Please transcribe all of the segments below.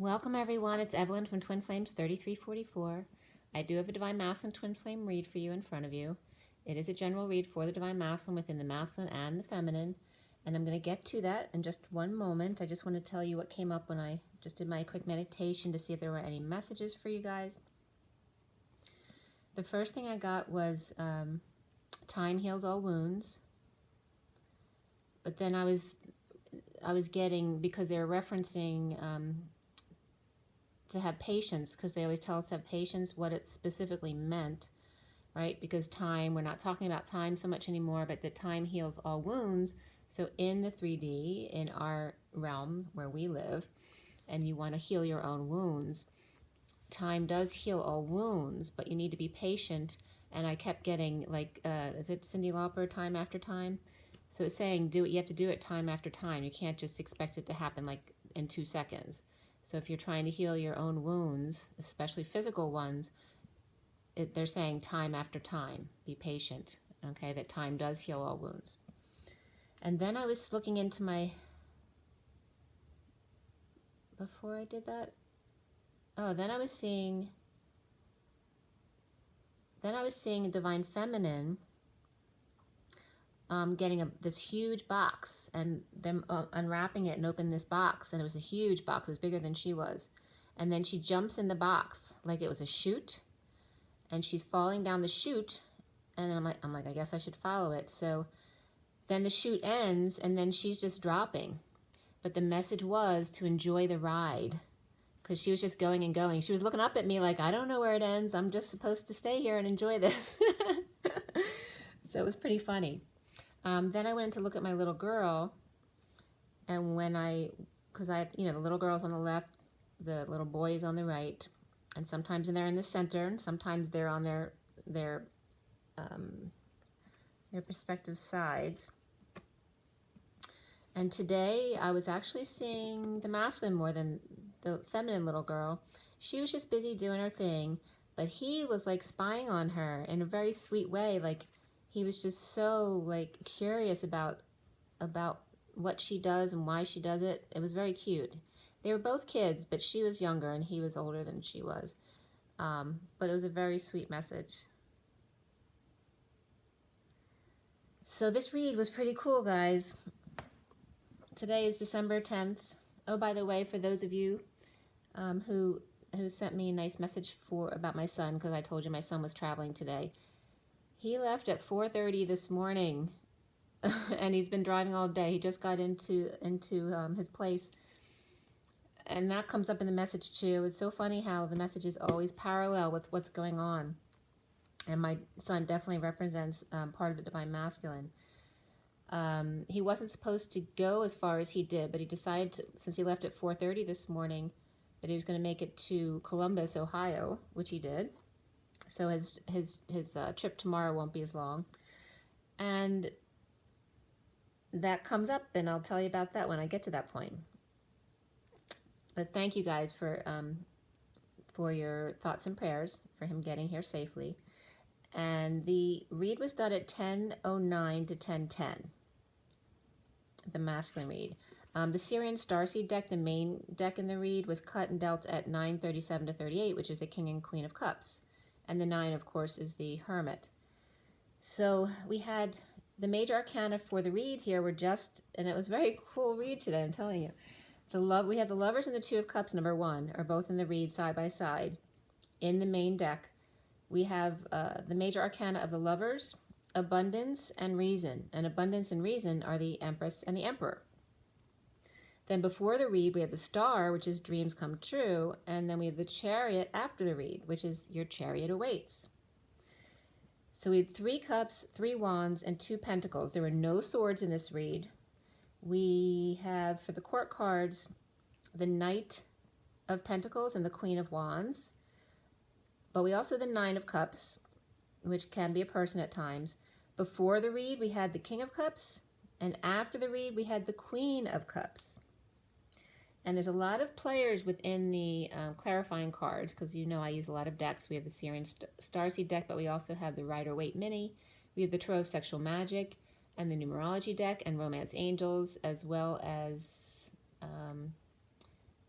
Welcome everyone, it's Evelyn from Twin Flames 3344. I do have a Divine Masculine Twin Flame read for you in front of you. It is a general read for the Divine Masculine within the Masculine and the Feminine, and I'm going to get to that in just one moment. I just want to tell you what came up when I just did my quick meditation to see if there were any messages for you guys. The first thing I got was time heals all wounds, but then I was getting, because they were referencing to have patience, because they always tell us to have patience, what it specifically meant, right? Because time, we're not talking about time so much anymore, but that time heals all wounds. So in the 3D, in our realm where we live, and you want to heal your own wounds, time does heal all wounds, but you need to be patient. And I kept getting, like, is it Cyndi Lauper, time after time? So it's saying, you have to do it time after time. You can't just expect it to happen like in 2 seconds. So if you're trying to heal your own wounds, especially physical ones, they're saying time after time. Be patient, okay? That time does heal all wounds. And then I was looking into my, before I did that, then I was seeing a Divine Feminine getting this huge box, and them unwrapping it and opening this box, and it was a huge box. It was bigger than she was. And then she jumps in the box like it was a chute, and she's falling down the chute, and I'm like, I guess I should follow it. So then the chute ends, and then she's just dropping. But the message was to enjoy the ride, because she was just going and going. She was looking up at me like, I don't know where it ends. I'm just supposed to stay here and enjoy this. So it was pretty funny. Then I went to look at my little girl, and because I, the little girl's on the left, the little boy is on the right, and sometimes they're in the center, and sometimes they're on their respective sides. And today I was actually seeing the masculine more than the feminine little girl. She was just busy doing her thing, but he was like spying on her in a very sweet way. Like, he was just so like curious about what she does and why she does it. It was very cute. They were both kids, but she was younger and he was older than she was. But it was a very sweet message. So this read was pretty cool, guys. Today is December 10th. Oh, by the way, for those of you who sent me a nice message about my son, because I told you my son was traveling today. He left at 4:30 this morning, and he's been driving all day. He just got into his place, and that comes up in the message too. It's so funny how the messages always parallel with what's going on. And my son definitely represents part of the Divine Masculine. He wasn't supposed to go as far as he did, but he decided to, since he left at 4:30 this morning, that he was going to make it to Columbus, Ohio, which he did. So his trip tomorrow won't be as long. And that comes up, and I'll tell you about that when I get to that point. But thank you guys for your thoughts and prayers for him getting here safely. And the read was done at 10:09 to 10:10. The masculine read. The SIRIAN STARSEED deck, the main deck in the read, was cut and dealt at 9:37 to 38, which is the King and Queen of Cups. And the 9, of course, is the Hermit. So we had the major arcana for the read here were just, and it was a very cool read today, I'm telling you. We have the Lovers and the 2 of Cups, number 1, are both in the read side by side. In the main deck, we have the major arcana of the Lovers, Abundance, and Reason. And Abundance and Reason are the Empress and the Emperor. Then before the read, we have the Star, which is dreams come true, and then we have the Chariot after the read, which is your chariot awaits. So we had 3 cups, 3 wands, and 2 pentacles. There were no swords in this read. We have, for the court cards, the Knight of Pentacles and the Queen of Wands. But we also have the 9 of Cups, which can be a person at times. Before the read, we had the King of Cups, and after the read, we had the Queen of Cups. And there's a lot of players within the clarifying cards, because you know I use a lot of decks. We have the SIRIAN Starseed deck, but we also have the Rider-Waite Mini. We have the Tarot of Sexual Magic and the Numerology deck and Romance Angels, as well as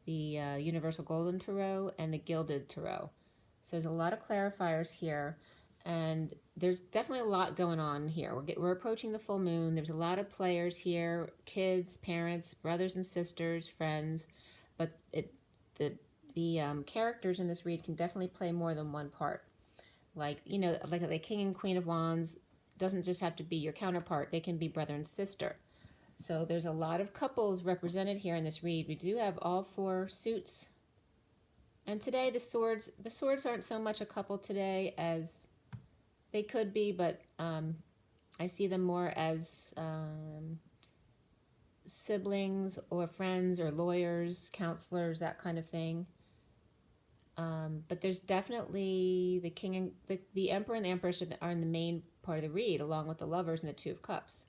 the Universal Golden Tarot and the Gilded Tarot. So there's a lot of clarifiers here, and there's definitely a lot going on here. We're approaching the full moon. There's a lot of players here, kids, parents, brothers and sisters, friends, but the characters in this read can definitely play more than one part. Like, you know, like the King and Queen of Wands doesn't just have to be your counterpart. They can be brother and sister. So there's a lot of couples represented here in this read. We do have all 4 suits. And today the swords aren't so much a couple today as they could be, but I see them more as siblings or friends or lawyers, counselors, that kind of thing. But there's definitely the king and the emperor and the empress are in the main part of the read, along with the lovers and the 2 of cups.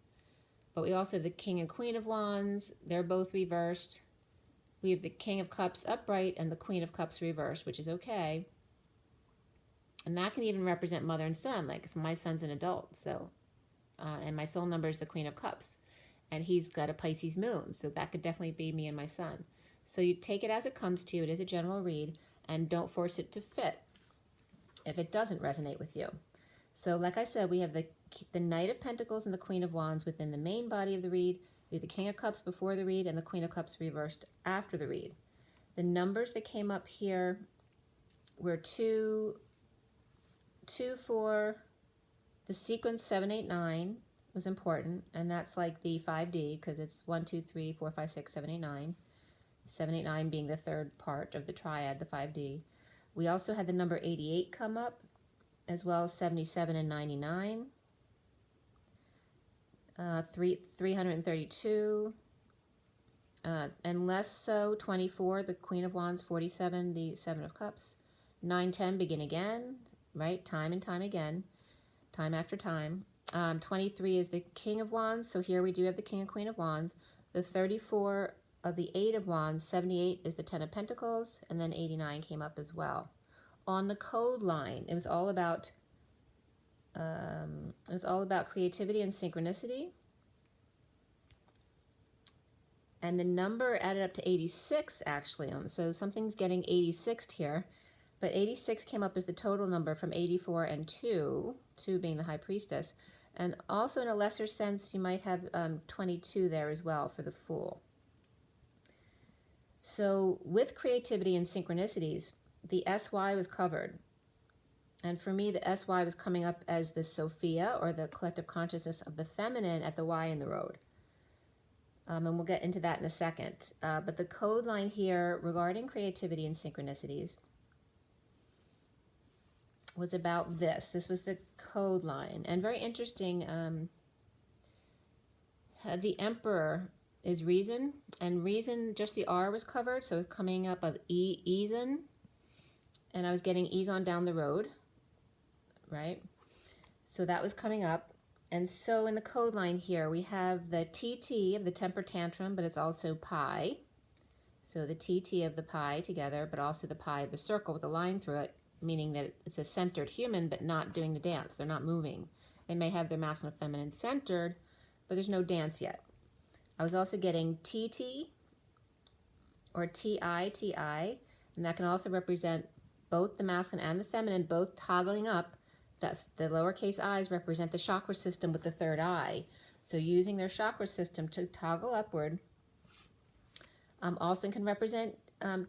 But we also have the king and queen of wands. They're both reversed. We have the king of cups upright and the queen of cups reversed, which is okay. And that can even represent mother and son. Like if my son's an adult, so and my soul number is the queen of cups, and he's got a Pisces moon, so that could definitely be me and my son. So you take it as it comes to you. It is a general read, and don't force it to fit if it doesn't resonate with you. So like I said, we have the Knight of Pentacles and the Queen of Wands within the main body of the read. We have the King of Cups before the read and the Queen of Cups reversed after the read. The numbers that came up here were 2, 4, the sequence 7, 8, 9 was important, and that's like the 5D because it's 1, 2, 3, 4, 5, 6, 7, 8, 9. 7, 8, 9 being the third part of the triad, the 5D. We also had the number 88 come up, as well as 77 and 99. 332, and less so 24, the Queen of Wands, 47, the 7 of Cups, 9, 10, begin again, right? Time and time again, time after time. 23 is the King of Wands, so here we do have the King and Queen of Wands. The 34 of the 8 of Wands, 78 is the 10 of Pentacles, and then 89 came up as well. On the code line, it was all about creativity and synchronicity. And the number added up to 86 actually. So something's getting 86'd here. But 86 came up as the total number from 84 and 2 being the High Priestess. And also in a lesser sense, you might have 22 there as well for the Fool. So with creativity and synchronicities, the SY was covered. And for me, the SY was coming up as the Sophia, or the collective consciousness of the feminine at the Y in the road. And we'll get into that in a second. But the code line here regarding creativity and synchronicities was about this. This was the code line. And very interesting, the Emperor is reason, and reason, just the R was covered, so it's coming up of eason, and I was getting ease on down the road, right? So that was coming up. And so in the code line here, we have the TT of the temper tantrum, but it's also pi. So the TT of the pi together, but also the pi of the circle with a line through it, meaning that it's a centered human, but not doing the dance. They're not moving. They may have their masculine and feminine centered, but there's no dance yet. I was also getting TT or TI, and that can also represent both the masculine and the feminine, both toggling up. That's the lowercase i's represent the chakra system with the third eye. So using their chakra system to toggle upward. Also can represent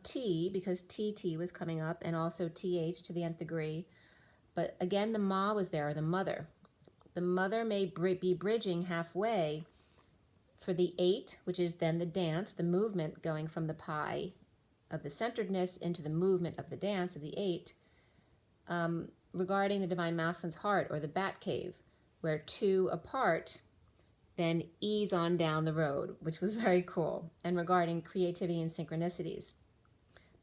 T, because TT was coming up, and also TH to the nth degree. But again, the Ma was there, or the mother. The mother may be bridging halfway for the 8, which is then the dance, the movement going from the pi of the centeredness into the movement of the dance of the 8. Regarding the Divine Masculine's heart, or the Bat Cave, where 2 apart then ease on down the road, which was very cool, and regarding creativity and synchronicities.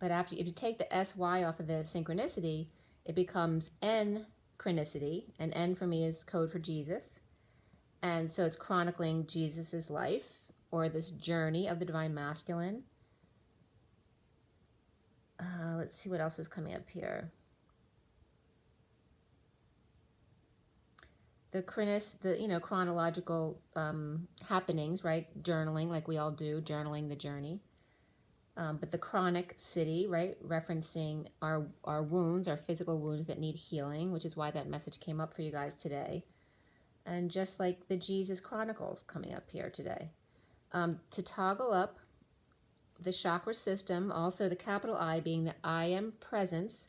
But if you take the SY off of the synchronicity, it becomes N-chronicity, and N for me is code for Jesus. And so it's chronicling Jesus's life, or this journey of the Divine Masculine. Let's see what else was coming up here. The chronological happenings, right? Journaling, like we all do, journaling the journey. but the chronic city, right, referencing our wounds, our physical wounds that need healing, which is why that message came up for you guys today. And just like the Jesus Chronicles coming up here today. To toggle up the chakra system, also the capital I being the I am presence,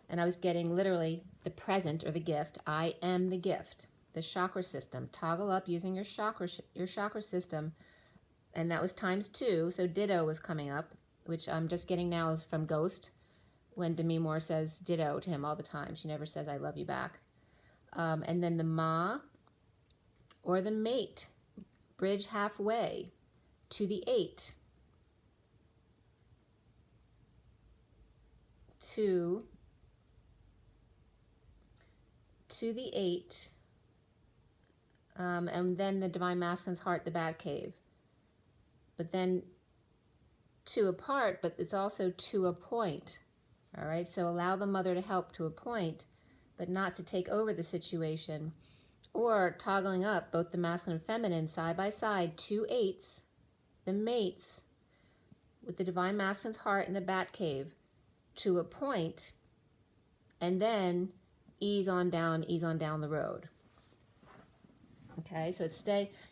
and I was getting literally the present or the gift. I am the gift. The chakra system. Toggle up using your chakra system, and that was ×2. So ditto was coming up, which I'm just getting now is from Ghost, when Demi Moore says ditto to him all the time. She never says I love you back. And then the ma or the mate, bridge halfway to the 8. To the 8. And then the Divine Masculine's heart, the bat cave. But then 2 apart, but it's also to a point. All right, so allow the mother to help to a point, but not to take over the situation. Or toggling up both the masculine and feminine side by side, 2 8s, the mates, with the Divine Masculine's heart in the bat cave to a point, and then ease on down the road. Okay, so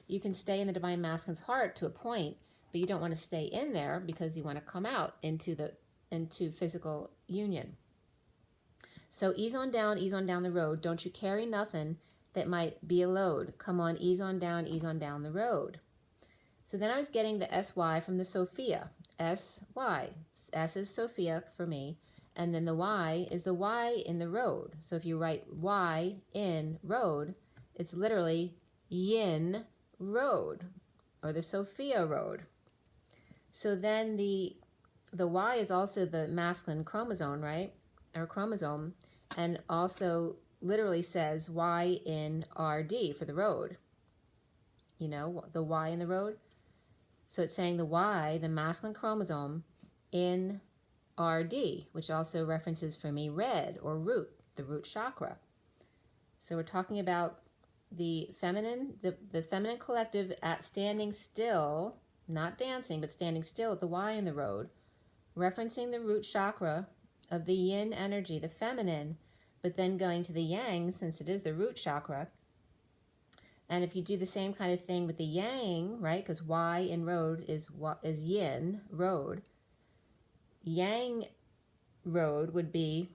you can stay in the Divine Masculine's heart to a point, but you don't want to stay in there because you want to come out into physical union. So ease on down the road. Don't you carry nothing that might be a load. Come on, ease on down the road. So then I was getting the SY from the Sophia. SY. S is Sophia for me. And then the Y is the Y in the road. So if you write Y in road, it's literally yin road, or the Sophia road. So then the Y is also the masculine chromosome, right? Or chromosome, and also literally says Y in RD for the road. You know, the Y in the road. So it's saying the Y, the masculine chromosome, in RD, which also references for me red or root, the root chakra. So we're talking about the feminine, the feminine collective at standing still, not dancing, but standing still at the Y in the road, referencing the root chakra of the yin energy, the feminine, but then going to the yang, since it is the root chakra. And if you do the same kind of thing with the yang, right, because Y in road is yin, road, yang road would be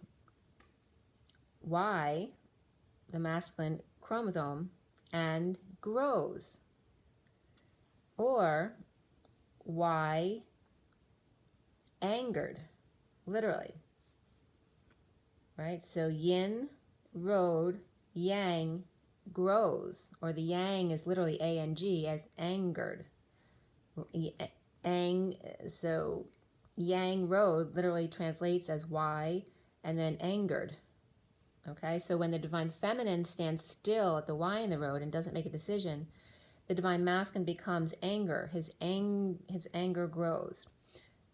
Y, the masculine chromosome, and grows. Or Y angered, literally. Right? So yin, road, yang, grows. Or the yang is literally A-N-G as angered. So yang road literally translates as Y and then angered. Okay, so when the Divine Feminine stands still at the Y in the road and doesn't make a decision, the Divine Masculine becomes anger. His anger grows.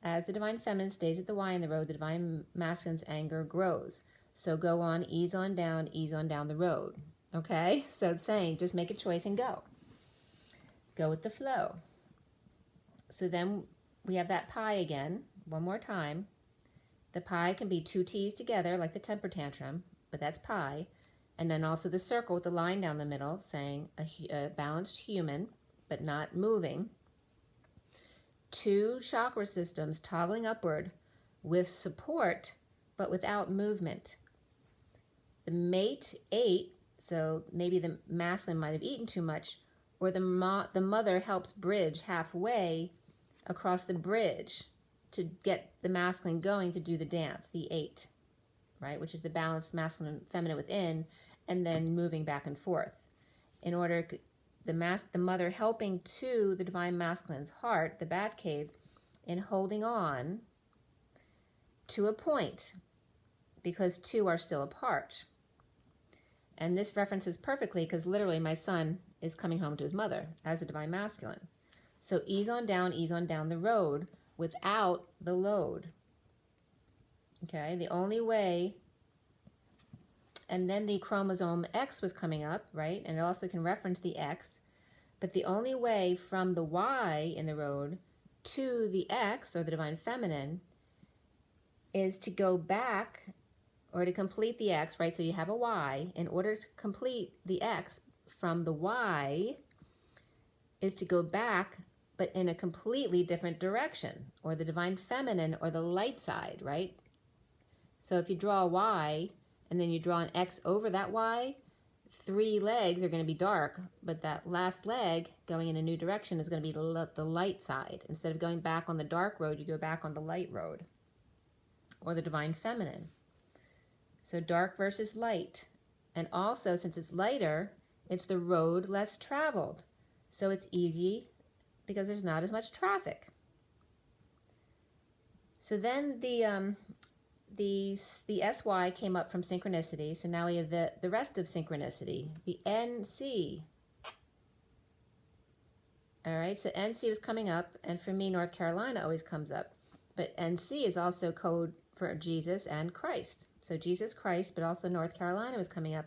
As the Divine Feminine stays at the Y in the road, the Divine Masculine's anger grows. So go on, ease on down the road. Okay, so it's saying just make a choice and go. Go with the flow. So then we have that pi again, one more time. The pi can be 2 T's together like the temper tantrum, but that's pi. And then also the circle with the line down the middle saying a balanced human, but not moving. 2 chakra systems toggling upward with support, but without movement. The mate 8, so maybe the masculine might have eaten too much, or the mother helps bridge halfway across the bridge to get the masculine going to do the dance, the 8, right, which is the balanced masculine and feminine within, and then moving back and forth. In order, the mother helping to the Divine Masculine's heart, the bat cave, in holding on to a point, because 2 are still apart. And this references perfectly because literally my son is coming home to his mother as a Divine Masculine. So ease on down the road without the load. Okay, the only way, and then the chromosome X was coming up, right? And it also can reference the X, but the only way from the Y in the road to the X, or the Divine Feminine, is to go back, or to complete the X, right? So you have a Y. In order to complete the X from the Y is to go back, but in a completely different direction, or the Divine Feminine, or the light side, right? So if you draw a Y and then you draw an X over that Y, 3 legs are going to be dark, but that last leg going in a new direction is going to be the light side. Instead of going back on the dark road, you go back on the light road, or the Divine Feminine. So dark versus light. And also, since it's lighter, it's the road less traveled. So it's easy because there's not as much traffic. So then the SY came up from synchronicity. So now we have the rest of synchronicity, the NC. All right, so NC was coming up, and for me, North Carolina always comes up. But NC is also code for Jesus and Christ. So Jesus Christ, but also North Carolina was coming up.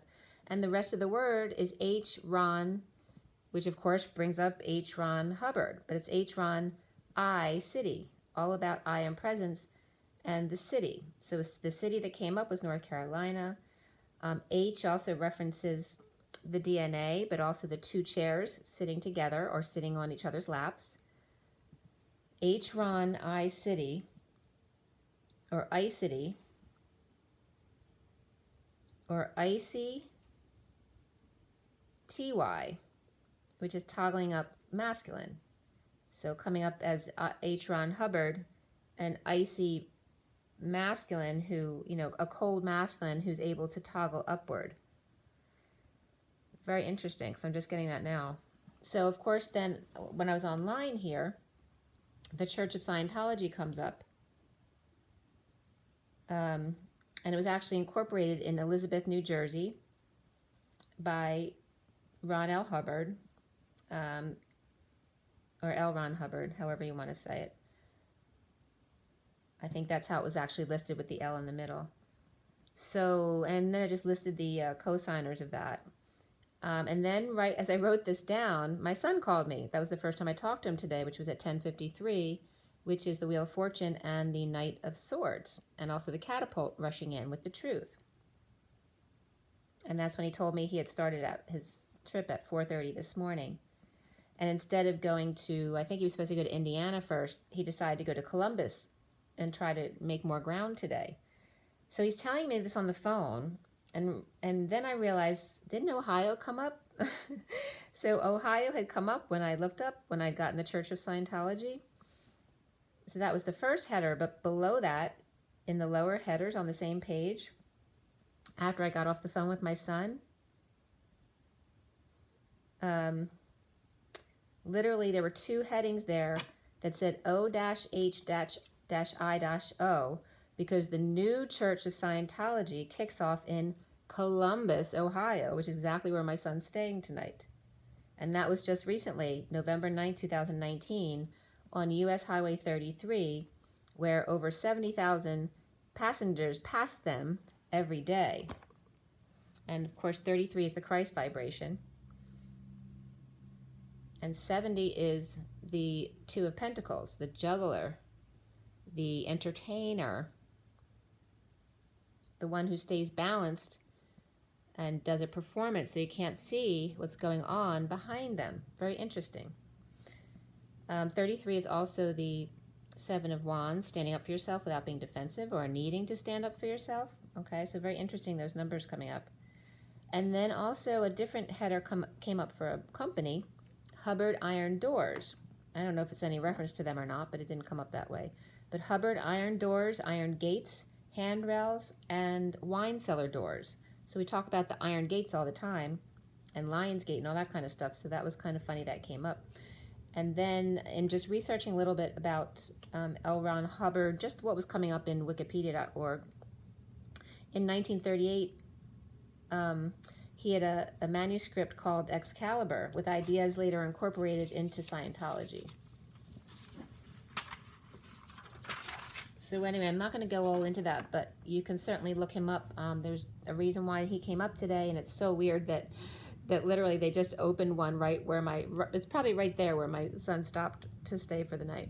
And the rest of the word is H. Ron, which of course brings up H. Ron Hubbard. But it's H. Ron I, city, all about I am presence and the city. So the city that came up was North Carolina. H also references the DNA, but also the 2 chairs sitting together or sitting on each other's laps. H. Ron I city, or I-city, or icy ty, which is toggling up masculine. So coming up as H. Ron Hubbard, an icy masculine who, a cold masculine who's able to toggle upward. Very interesting. So I'm just getting that now. So of course then when I was online here, the Church of Scientology comes up. And it was actually incorporated in Elizabeth, New Jersey by Ron L. Hubbard, or L. Ron Hubbard, however you want to say it. I think that's how it was actually listed, with the L in the middle. So, and then I just listed the co-signers of that. And then right as I wrote this down, my son called me. That was the first time I talked to him today, which was at 10:53, which is the Wheel of Fortune and the Knight of Swords, and also the catapult rushing in with the truth. And that's when he told me he had started out his trip at 4:30 this morning. And instead of going to, I think he was supposed to go to Indiana first, he decided to go to Columbus and try to make more ground today. So he's telling me this on the phone, and then I realized, didn't Ohio come up? So Ohio had come up when I looked up, when I'd gotten the Church of Scientology. So that was the first header, but below that, in the lower headers on the same page, after I got off the phone with my son, literally there were 2 headings there that said O-H-I-O, because the new Church of Scientology kicks off in Columbus, Ohio, which is exactly where my son's staying tonight. And that was just recently, November 9th, 2019, on US Highway 33, where over 70,000 passengers pass them every day. And of course, 33 is the Christ vibration. And 70 is the 2 of Pentacles, the juggler, the entertainer, the one who stays balanced and does a performance so you can't see what's going on behind them. Very interesting. 33 is also the 7 of Wands, standing up for yourself without being defensive or needing to stand up for yourself. Okay, so very interesting, those numbers coming up. And then also a different header came up for a company, Hubbard Iron Doors. I don't know if it's any reference to them or not, but it didn't come up that way. But Hubbard Iron Doors, Iron Gates, handrails, and wine cellar doors. So we talk about the iron gates all the time, and Lionsgate and all that kind of stuff, so that was kind of funny that came up. And then in just researching a little bit about L. Ron Hubbard, just what was coming up in wikipedia.org, in 1938, he had a manuscript called Excalibur with ideas later incorporated into Scientology. So anyway, I'm not going to go all into that, but you can certainly look him up. There's a reason why he came up today, and it's so weird that literally they just opened one right where it's probably right there where my son stopped to stay for the night.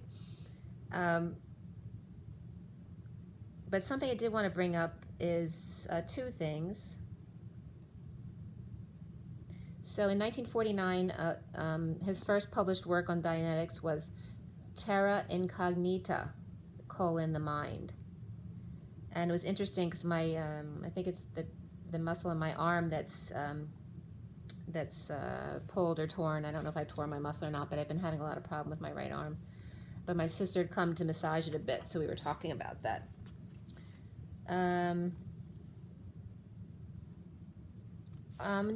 But something I did want to bring up is two things. So in 1949, his first published work on Dianetics was Terra Incognita, the mind. And it was interesting because my, I think it's the muscle in my arm that's pulled or torn. I don't know if I tore my muscle or not, but I've been having a lot of problem with my right arm. But my sister had come to massage it a bit, so we were talking about that.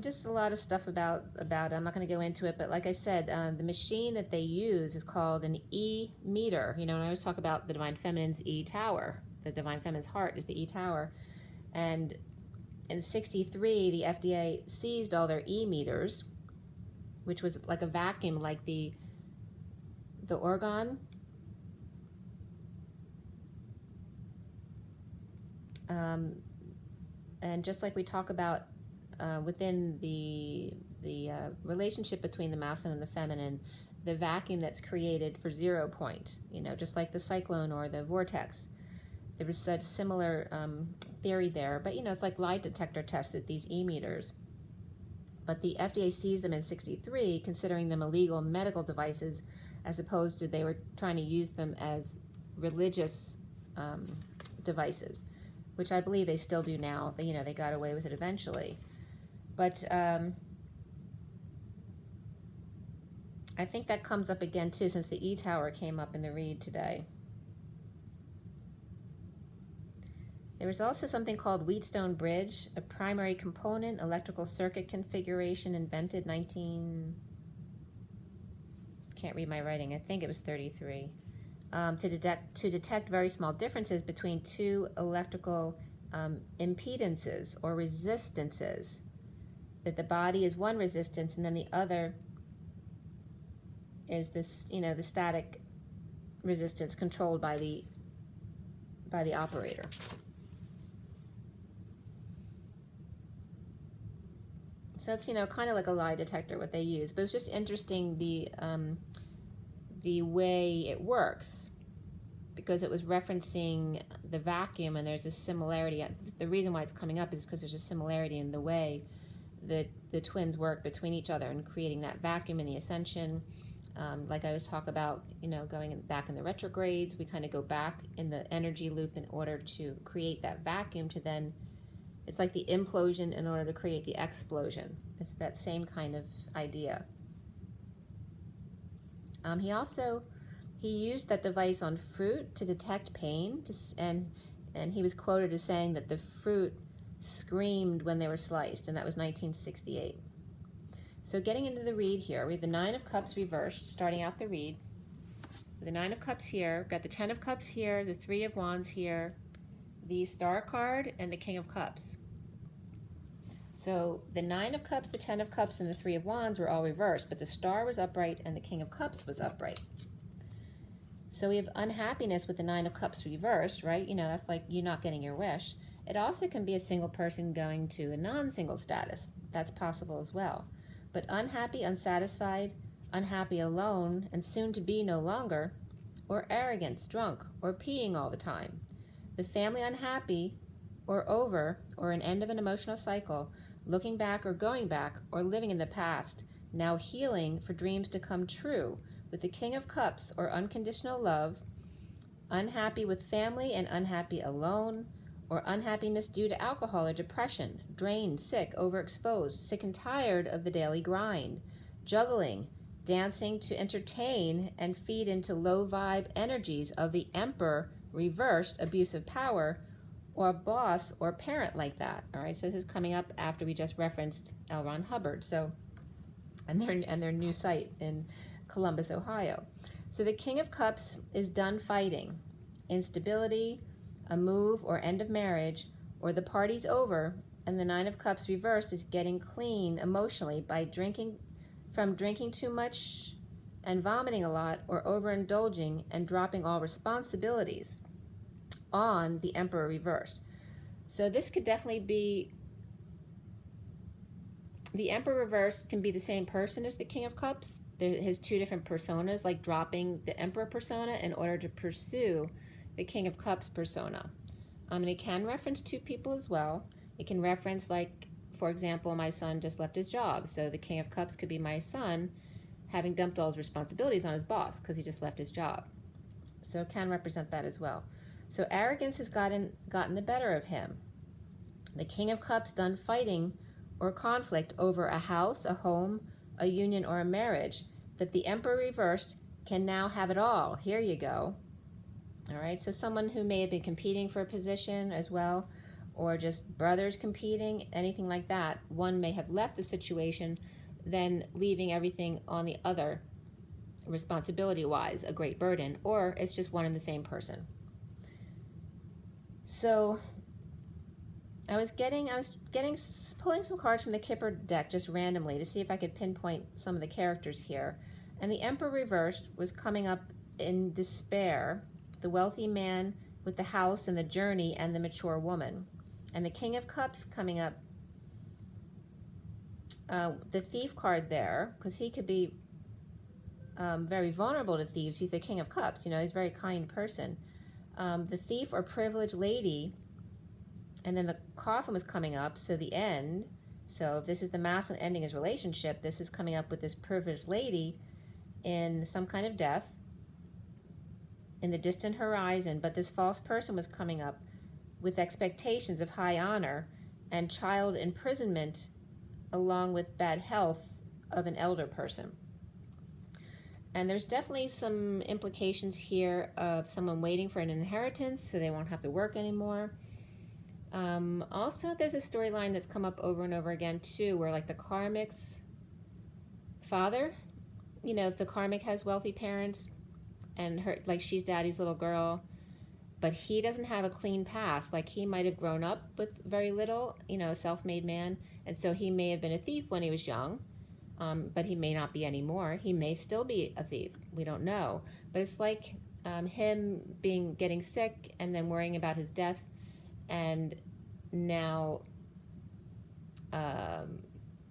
Just a lot of stuff about it. I'm not going to go into it, but like I said, the machine that they use is called an E-meter. You know, when I always talk about the Divine Feminine's E-tower, the Divine Feminine's heart is the E-tower. And in '63, the FDA seized all their E-meters, which was like a vacuum, like the orgon. And just like we talk about within the relationship between the masculine and the feminine, the vacuum that's created for 0 point, you know, just like the cyclone or the vortex. There was such similar theory there, but you know, it's like lie detector tests at these E-meters. But the FDA seized them in '63, considering them illegal medical devices, as opposed to they were trying to use them as religious devices, which I believe they still do now. You know, they got away with it eventually. But I think that comes up again too, since the E-tower came up in the read today. There was also something called Wheatstone Bridge, a primary component electrical circuit configuration invented can't read my writing, I think it was 33, to detect very small differences between two electrical impedances or resistances. That the body is one resistance and then the other is this, you know, the static resistance controlled by the operator. So it's, you know, kind of like a lie detector what they use, but it's just interesting the way it works, because it was referencing the vacuum, and there's a similarity. The reason why it's coming up is because there's a similarity in the way that the twins work between each other and creating that vacuum in the ascension. Like I was talking about, you know, going back in the retrogrades, we kind of go back in the energy loop in order to create that vacuum to then, it's like the implosion in order to create the explosion. It's that same kind of idea. He used that device on fruit to detect pain, and he was quoted as saying that the fruit screamed when they were sliced, and that was 1968. So getting into the read here, we have the Nine of Cups reversed, starting out the read. The Nine of Cups here, we've got the Ten of Cups here, the Three of Wands here, the Star card, and the King of Cups. So the Nine of Cups, the Ten of Cups, and the Three of Wands were all reversed, but the Star was upright and the King of Cups was upright. So we have unhappiness with the Nine of Cups reversed, right? You know, that's like you not getting your wish. It also can be a single person going to a non-single status. That's possible as well. But unhappy, unsatisfied, unhappy alone, and soon to be no longer, or arrogance, drunk, or peeing all the time. The family unhappy, or over, or an end of an emotional cycle, looking back or going back, or living in the past, now healing for dreams to come true, with the King of Cups, or unconditional love, unhappy with family and unhappy alone, or unhappiness due to alcohol or depression, drained, sick, overexposed, sick and tired of the daily grind, juggling, dancing to entertain and feed into low vibe energies of the Emperor reversed, abusive power, or boss or parent like that. All right, so this is coming up after we just referenced L. Ron Hubbard, so and their new site in Columbus, Ohio. So the King of Cups is done fighting, instability, a move or end of marriage, or the party's over, and the Nine of Cups reversed is getting clean emotionally by drinking too much and vomiting a lot, or overindulging and dropping all responsibilities on the Emperor reversed. So this could definitely be, the Emperor reversed can be the same person as the King of Cups. his two different personas, like dropping the Emperor persona in order to pursue the King of Cups persona. And it can reference two people as well. It can reference, like, for example, my son just left his job, so the King of Cups could be my son having dumped all his responsibilities on his boss because he just left his job. So it can represent that as well. So arrogance has gotten the better of him. The King of Cups done fighting or conflict over a house, a home, a union, or a marriage, that the Emperor reversed can now have it all. Here you go. All right, so someone who may have been competing for a position as well, or just brothers competing, anything like that, one may have left the situation, then leaving everything on the other, responsibility-wise, a great burden, or it's just one and the same person. So I was pulling some cards from the Kipper deck just randomly to see if I could pinpoint some of the characters here. And the Emperor reversed was coming up in despair, the wealthy man with the house and the journey and the mature woman. And the King of Cups coming up, the Thief card there, because he could be very vulnerable to thieves. He's the King of Cups, you know, he's a very kind person. The thief or privileged lady, and then the coffin was coming up, so the end. So if this is the masculine ending his relationship, this is coming up with this privileged lady in some kind of death in the distant horizon, but this false person was coming up with expectations of high honor and child imprisonment along with bad health of an elder person. And there's definitely some implications here of someone waiting for an inheritance so they won't have to work anymore. Also, there's a storyline that's come up over and over again too, where like the karmic's father, you know, if the karmic has wealthy parents and her, like she's daddy's little girl, but he doesn't have a clean past. Like he might have grown up with very little, you know, a self-made man, and so he may have been a thief when he was young, but he may not be anymore. He may still be a thief. We don't know. But it's like him getting sick and then worrying about his death, and now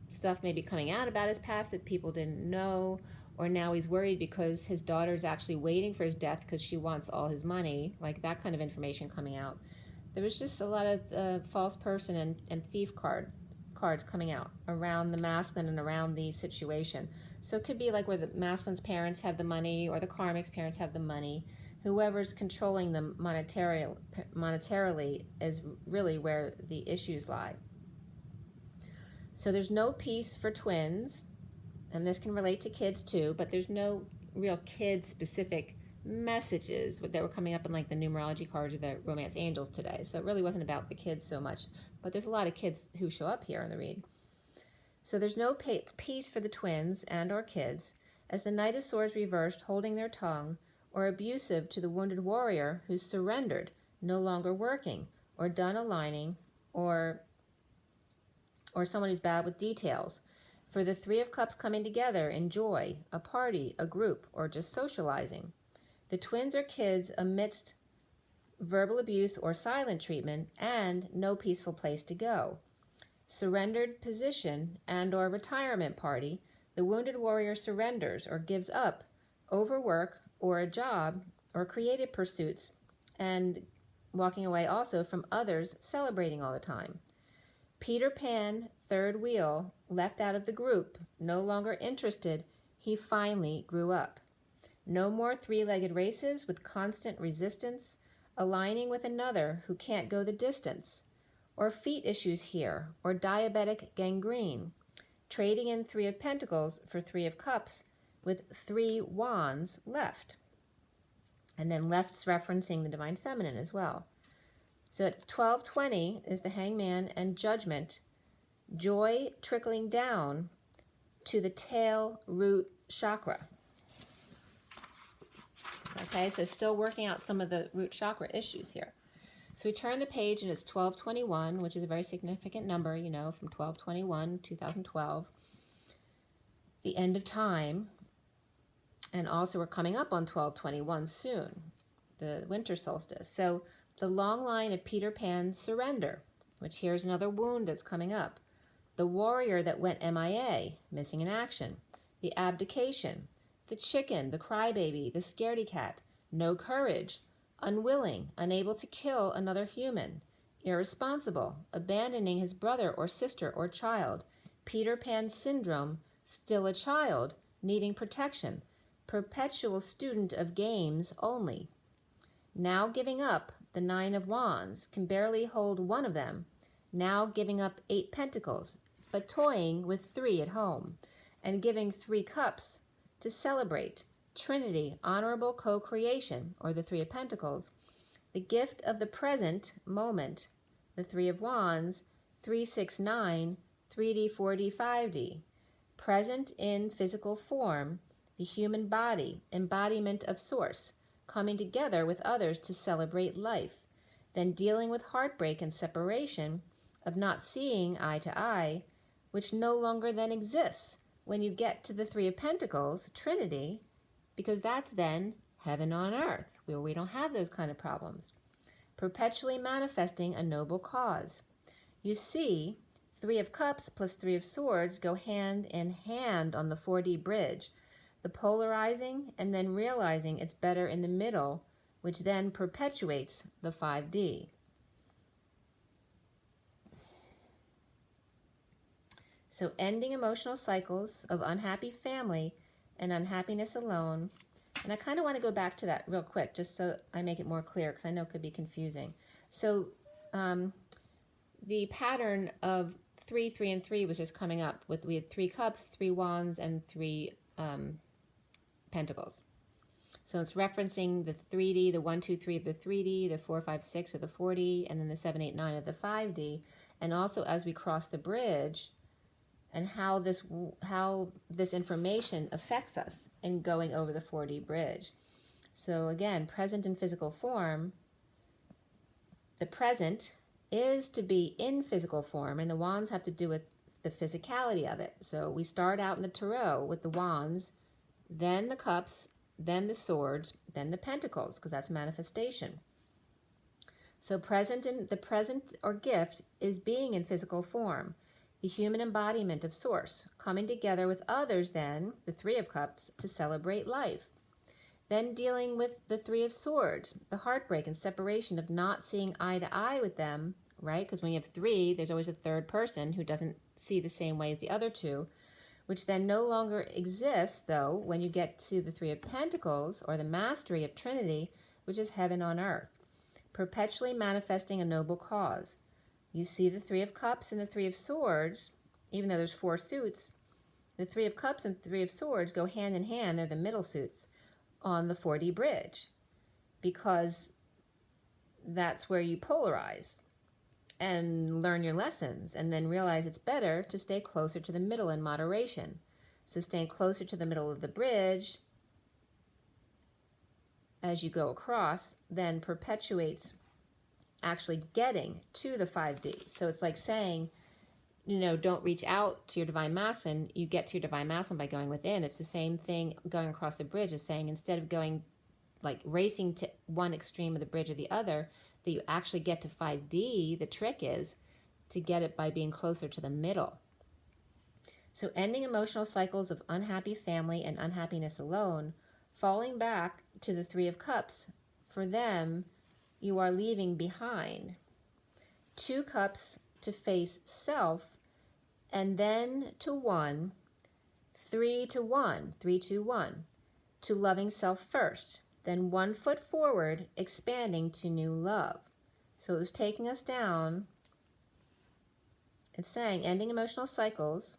stuff may be coming out about his past that people didn't know, or now he's worried because his daughter's actually waiting for his death because she wants all his money, like that kind of information coming out. There was just a lot of false person and thief cards coming out around the masculine and around the situation. So it could be like where the masculine's parents have the money or the karmic's parents have the money. Whoever's controlling them monetarily is really where the issues lie. So there's no peace for twins, and this can relate to kids too, but there's no real kid-specific messages that were coming up in like the numerology cards or the romance angels today. So it really wasn't about the kids so much, but there's a lot of kids who show up here in the read. So there's no peace for the twins and or kids, as the Knight of Swords reversed, holding their tongue, or abusive to the wounded warrior who's surrendered, no longer working, or done aligning, or someone who's bad with details. For the Three of Cups coming together in joy, a party, a group, or just socializing. The twins are kids amidst verbal abuse or silent treatment and no peaceful place to go. Surrendered position and or retirement party, the wounded warrior surrenders or gives up overwork or a job or creative pursuits, and walking away also from others celebrating all the time. Peter Pan, third wheel, left out of the group, no longer interested, he finally grew up. No more three-legged races with constant resistance, aligning with another who can't go the distance, or feet issues here, or diabetic gangrene, trading in Three of Pentacles for Three of Cups with three wands left. And then left's referencing the Divine Feminine as well. So at 1220 is the Hangman and Judgment, joy trickling down to the tail root chakra. Okay, so still working out some of the root chakra issues here. So we turn the page and it's 1221, which is a very significant number, you know, from 1221, 2012, the end of time. And also we're coming up on 1221 soon, the winter solstice. So the long line of Peter Pan's surrender, which here's another wound that's coming up. The warrior that went MIA, missing in action. the abdication, the chicken, the crybaby, the scaredy cat, no courage, unwilling, unable to kill another human, irresponsible, abandoning his brother or sister or child, Peter Pan syndrome, still a child, needing protection, perpetual student of games only. Now giving up the 9 of Wands, can barely hold one of them. Now giving up 8 Pentacles, but toying with 3 at home, and giving 3 Cups to celebrate Trinity, honorable co-creation, or the 3 of Pentacles, the gift of the present moment, the 3 of Wands, 3, 6, 9, 3D, 4D, 5D, present in physical form, the human body, embodiment of Source, coming together with others to celebrate life, then dealing with heartbreak and separation of not seeing eye to eye, which no longer then exists when you get to the 3 of Pentacles, Trinity, because that's then heaven on earth, where we don't have those kind of problems. Perpetually manifesting a noble cause. You see, 3 of Cups plus 3 of Swords go hand in hand on the 4D bridge, the polarizing and then realizing it's better in the middle, which then perpetuates the 5D. So ending emotional cycles of unhappy family and unhappiness alone. And I kind of want to go back to that real quick, just so I make it more clear, because I know it could be confusing. So the pattern of 3, 3, and 3 was just coming up with, we had 3 Cups, 3 Wands, and 3 Pentacles. So it's referencing the 3D, the 1, 2, 3 of the 3D, the 4, 5, 6 of the 4D, and then the 7, 8, 9 of the 5D. And also as we cross the bridge, and how this information affects us in going over the 4D bridge. So again, present in physical form, the present is to be in physical form, and the wands have to do with the physicality of it. So we start out in the tarot with the wands, then the cups, then the swords, then the pentacles, because that's manifestation. So the present or gift is being in physical form, the human embodiment of Source, coming together with others then, the 3 of Cups, to celebrate life. Then dealing with the 3 of Swords, the heartbreak and separation of not seeing eye to eye with them, right? Because when you have 3, there's always a third person who doesn't see the same way as the other 2, which then no longer exists, though, when you get to the 3 of Pentacles, or the mastery of Trinity, which is heaven on earth, perpetually manifesting a noble cause. You see the 3 of Cups and the 3 of Swords, even though there's 4 suits, the 3 of Cups and 3 of Swords go hand in hand, they're the middle suits, on the 4D bridge, because that's where you polarize and learn your lessons, and then realize it's better to stay closer to the middle in moderation. So staying closer to the middle of the bridge as you go across then perpetuates actually getting to the 5D. So it's like saying, you know, don't reach out to your divine masculine, you get to your divine masculine by going within. It's the same thing going across the bridge as saying, instead of going like racing to one extreme of the bridge or the other, that you actually get to 5D. The trick is to get it by being closer to the middle. So ending emotional cycles of unhappy family and unhappiness alone, falling back to the 3 of Cups, for them, you are leaving behind 2 cups to face self, and then to 1, 3 to 1, 3, 2, 1, to loving self first, then 1 foot forward, expanding to new love. So it was taking us down. It's saying ending emotional cycles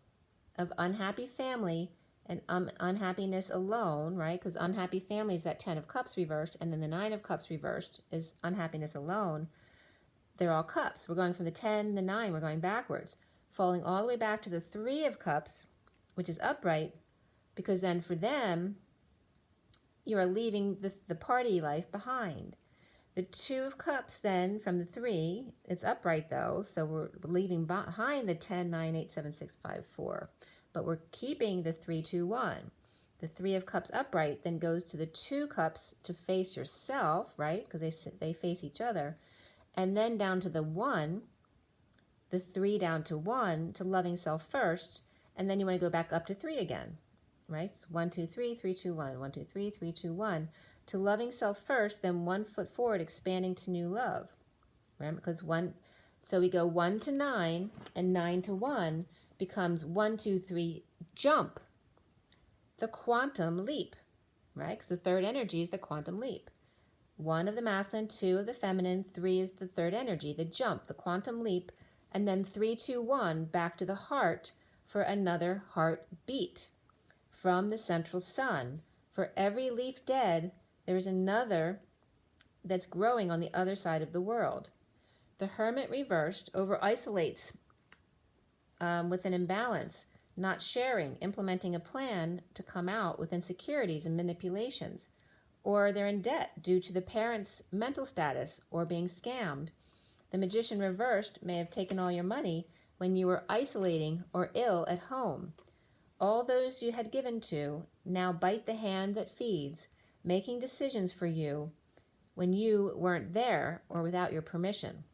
of unhappy family and unhappiness alone, right? Because unhappy family is that 10 of Cups reversed, and then the 9 of Cups reversed is unhappiness alone. They're all cups. We're going from the 10, the 9, we're going backwards, falling all the way back to the 3 of Cups, which is upright, because then for them, you are leaving the party life behind. The 2 of Cups then from the 3, it's upright though, so we're leaving behind the 10, 9, 8, 7, 6, 5, 4. But we're keeping the 3, 2, 1. The 3 of Cups upright then goes to the 2 cups to face yourself, right? Because they face each other. And then down to the 1, the 3 down to 1, to loving self first. And then you want to go back up to 3 again. right? It's 1, 2, 3, 3, 2, 1, 1, 2, 3, 3, 2, 1. To loving self first, then 1 foot forward, expanding to new love, right? Because so we go 1 to 9, and 9 to 1 becomes 1, 2, 3, jump, the quantum leap, right? Because the third energy is the quantum leap. 1 of the masculine, 2 of the feminine, 3 is the third energy, the jump, the quantum leap, and then 3, 2, 1 back to the heart for another heartbeat from the central sun. For every leaf dead, there is another that's growing on the other side of the world. The hermit reversed over isolates with an imbalance, not sharing, implementing a plan to come out with insecurities and manipulations, or they're in debt due to the parents' mental status or being scammed. The magician reversed may have taken all your money when you were isolating or ill at home. All those you had given to now bite the hand that feeds, making decisions for you when you weren't there or without your permission.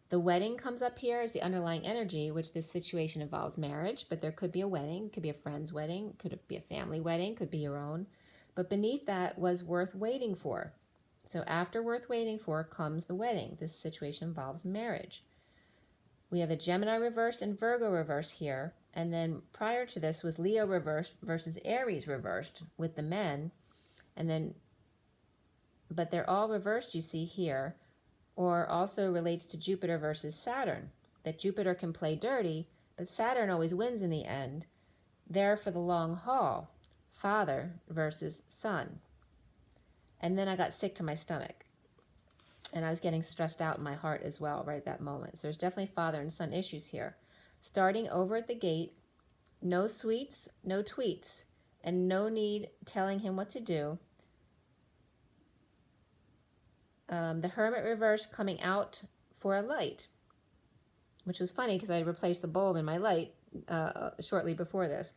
The wedding comes up here as the underlying energy, which this situation involves marriage, but there could be a wedding, it could be a friend's wedding, could be a family wedding, could be your own. But beneath that was worth waiting for. So after worth waiting for comes the wedding. This situation involves marriage. We have a Gemini reversed and Virgo reversed here. And then prior to this was Leo reversed versus Aries reversed with the men. And then, but they're all reversed, you see here, or also relates to Jupiter versus Saturn. That Jupiter can play dirty, but Saturn always wins in the end. There for the long haul. Father versus son. And then I got sick to my stomach. And I was getting stressed out in my heart as well right at that moment. So there's definitely father and son issues here. Starting over at the gate, no sweets, no tweets, and no need telling him what to do. The hermit reverse coming out for a light, which was funny because I replaced the bulb in my light shortly before this.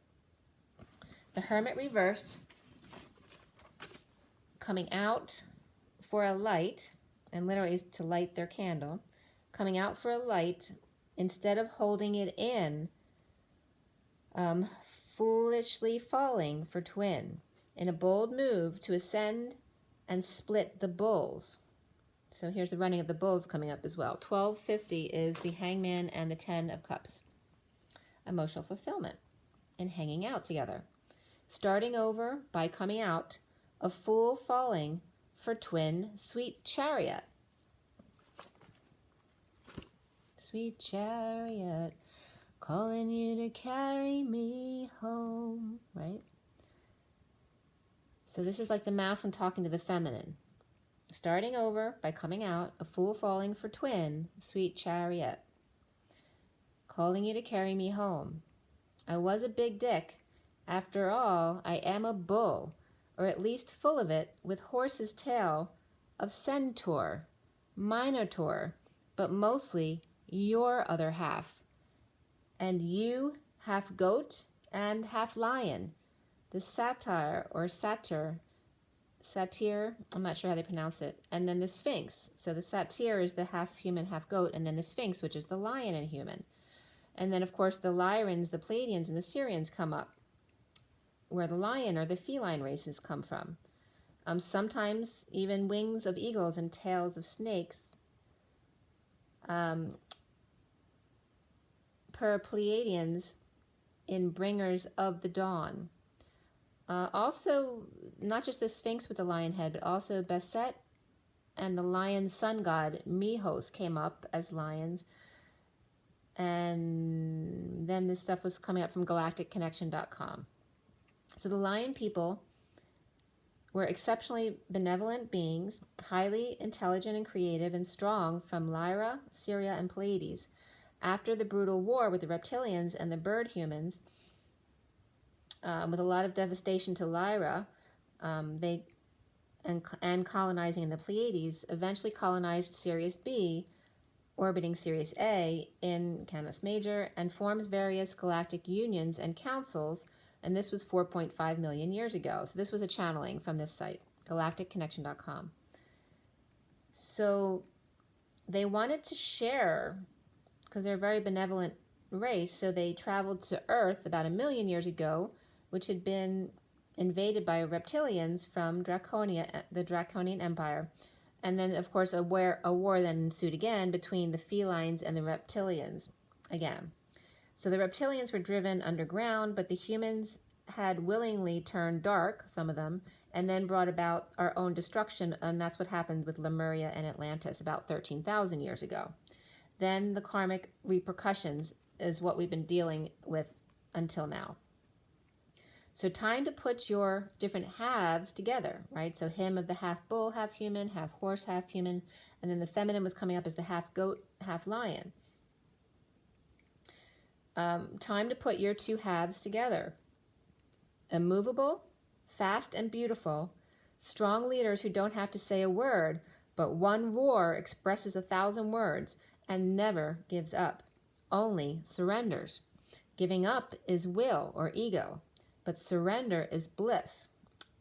The hermit reversed coming out for a light, and literally is to light their candle, coming out for a light instead of holding it in, foolishly falling for twin, in a bold move to ascend and split the bulls. So here's the running of the bulls coming up as well. 1250 is the hangman and the 10 of cups. Emotional fulfillment and hanging out together. Starting over by coming out, a fool falling for twin, sweet chariot. Sweet chariot, calling you to carry me home, right? So this is like the masculine talking to the feminine. Starting over by coming out, a fool falling for twin, sweet chariot, calling you to carry me home. I was a big dick. After all, I am a bull, or at least full of it, with horse's tail of centaur, minotaur, but mostly your other half. And you, half goat and half lion, the satyr or satyr, I'm not sure how they pronounce it, and then the sphinx. So the satyr is the half human, half goat, and then the sphinx, which is the lion and human. And then, of course, the Lyrans, the Pleiadians, and the Sirians come up, where the lion or the feline races come from. Sometimes even wings of eagles and tails of snakes. Per Pleiadians in Bringers of the Dawn. Also, not just the Sphinx with the lion head, but also Beset and the lion sun god Mihos came up as lions. And then this stuff was coming up from galacticconnection.com. So the lion people were exceptionally benevolent beings, highly intelligent and creative and strong from Lyra, Syria, and Pleiades. After the brutal war with the reptilians and the bird humans, with a lot of devastation to Lyra, and colonizing in the Pleiades, eventually colonized Sirius B, orbiting Sirius A in Canis Major, and formed various galactic unions and councils, and this was 4.5 million years ago. So this was a channeling from this site, galacticconnection.com. So they wanted to share, because they're a very benevolent race, so they traveled to Earth about 1 million years ago which had been invaded by reptilians from Draconia, the Draconian Empire. And then, of course, a war then ensued again between the felines and the reptilians again. So the reptilians were driven underground, but the humans had willingly turned dark, some of them, and then brought about our own destruction, and that's what happened with Lemuria and Atlantis about 13,000 years ago. Then the karmic repercussions is what we've been dealing with until now. So time to put your different halves together, right? So him of the half bull, half human, half horse, half human, and then the feminine was coming up as the half goat, half lion. Time to put your two halves together. Immovable, fast and beautiful, strong leaders who don't have to say a word, but one roar expresses 1,000 words and never gives up, only surrenders. Giving up is will or ego, but surrender is bliss,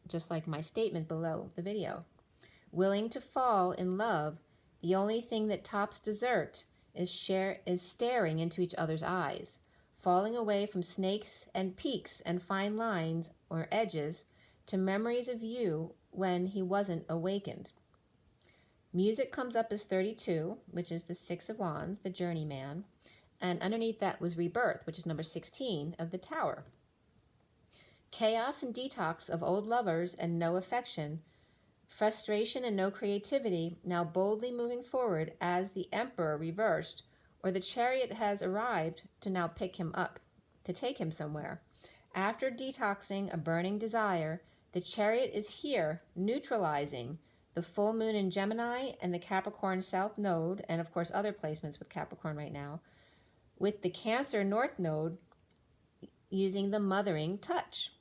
just like my statement below the video. Willing to fall in love, the only thing that tops dessert is staring into each other's eyes, falling away from snakes and peaks and fine lines or edges to memories of you when he wasn't awakened. Music comes up as 32, which is the 6 of Wands, the journeyman, and underneath that was rebirth, which is number 16 of the Tower. Chaos and detox of old lovers and no affection, frustration and no creativity, now boldly moving forward as the Emperor reversed, or the chariot has arrived to now pick him up, to take him somewhere. After detoxing a burning desire, the chariot is here, neutralizing the full moon in Gemini and the Capricorn South Node, and of course other placements with Capricorn right now, with the Cancer North Node using the mothering touch.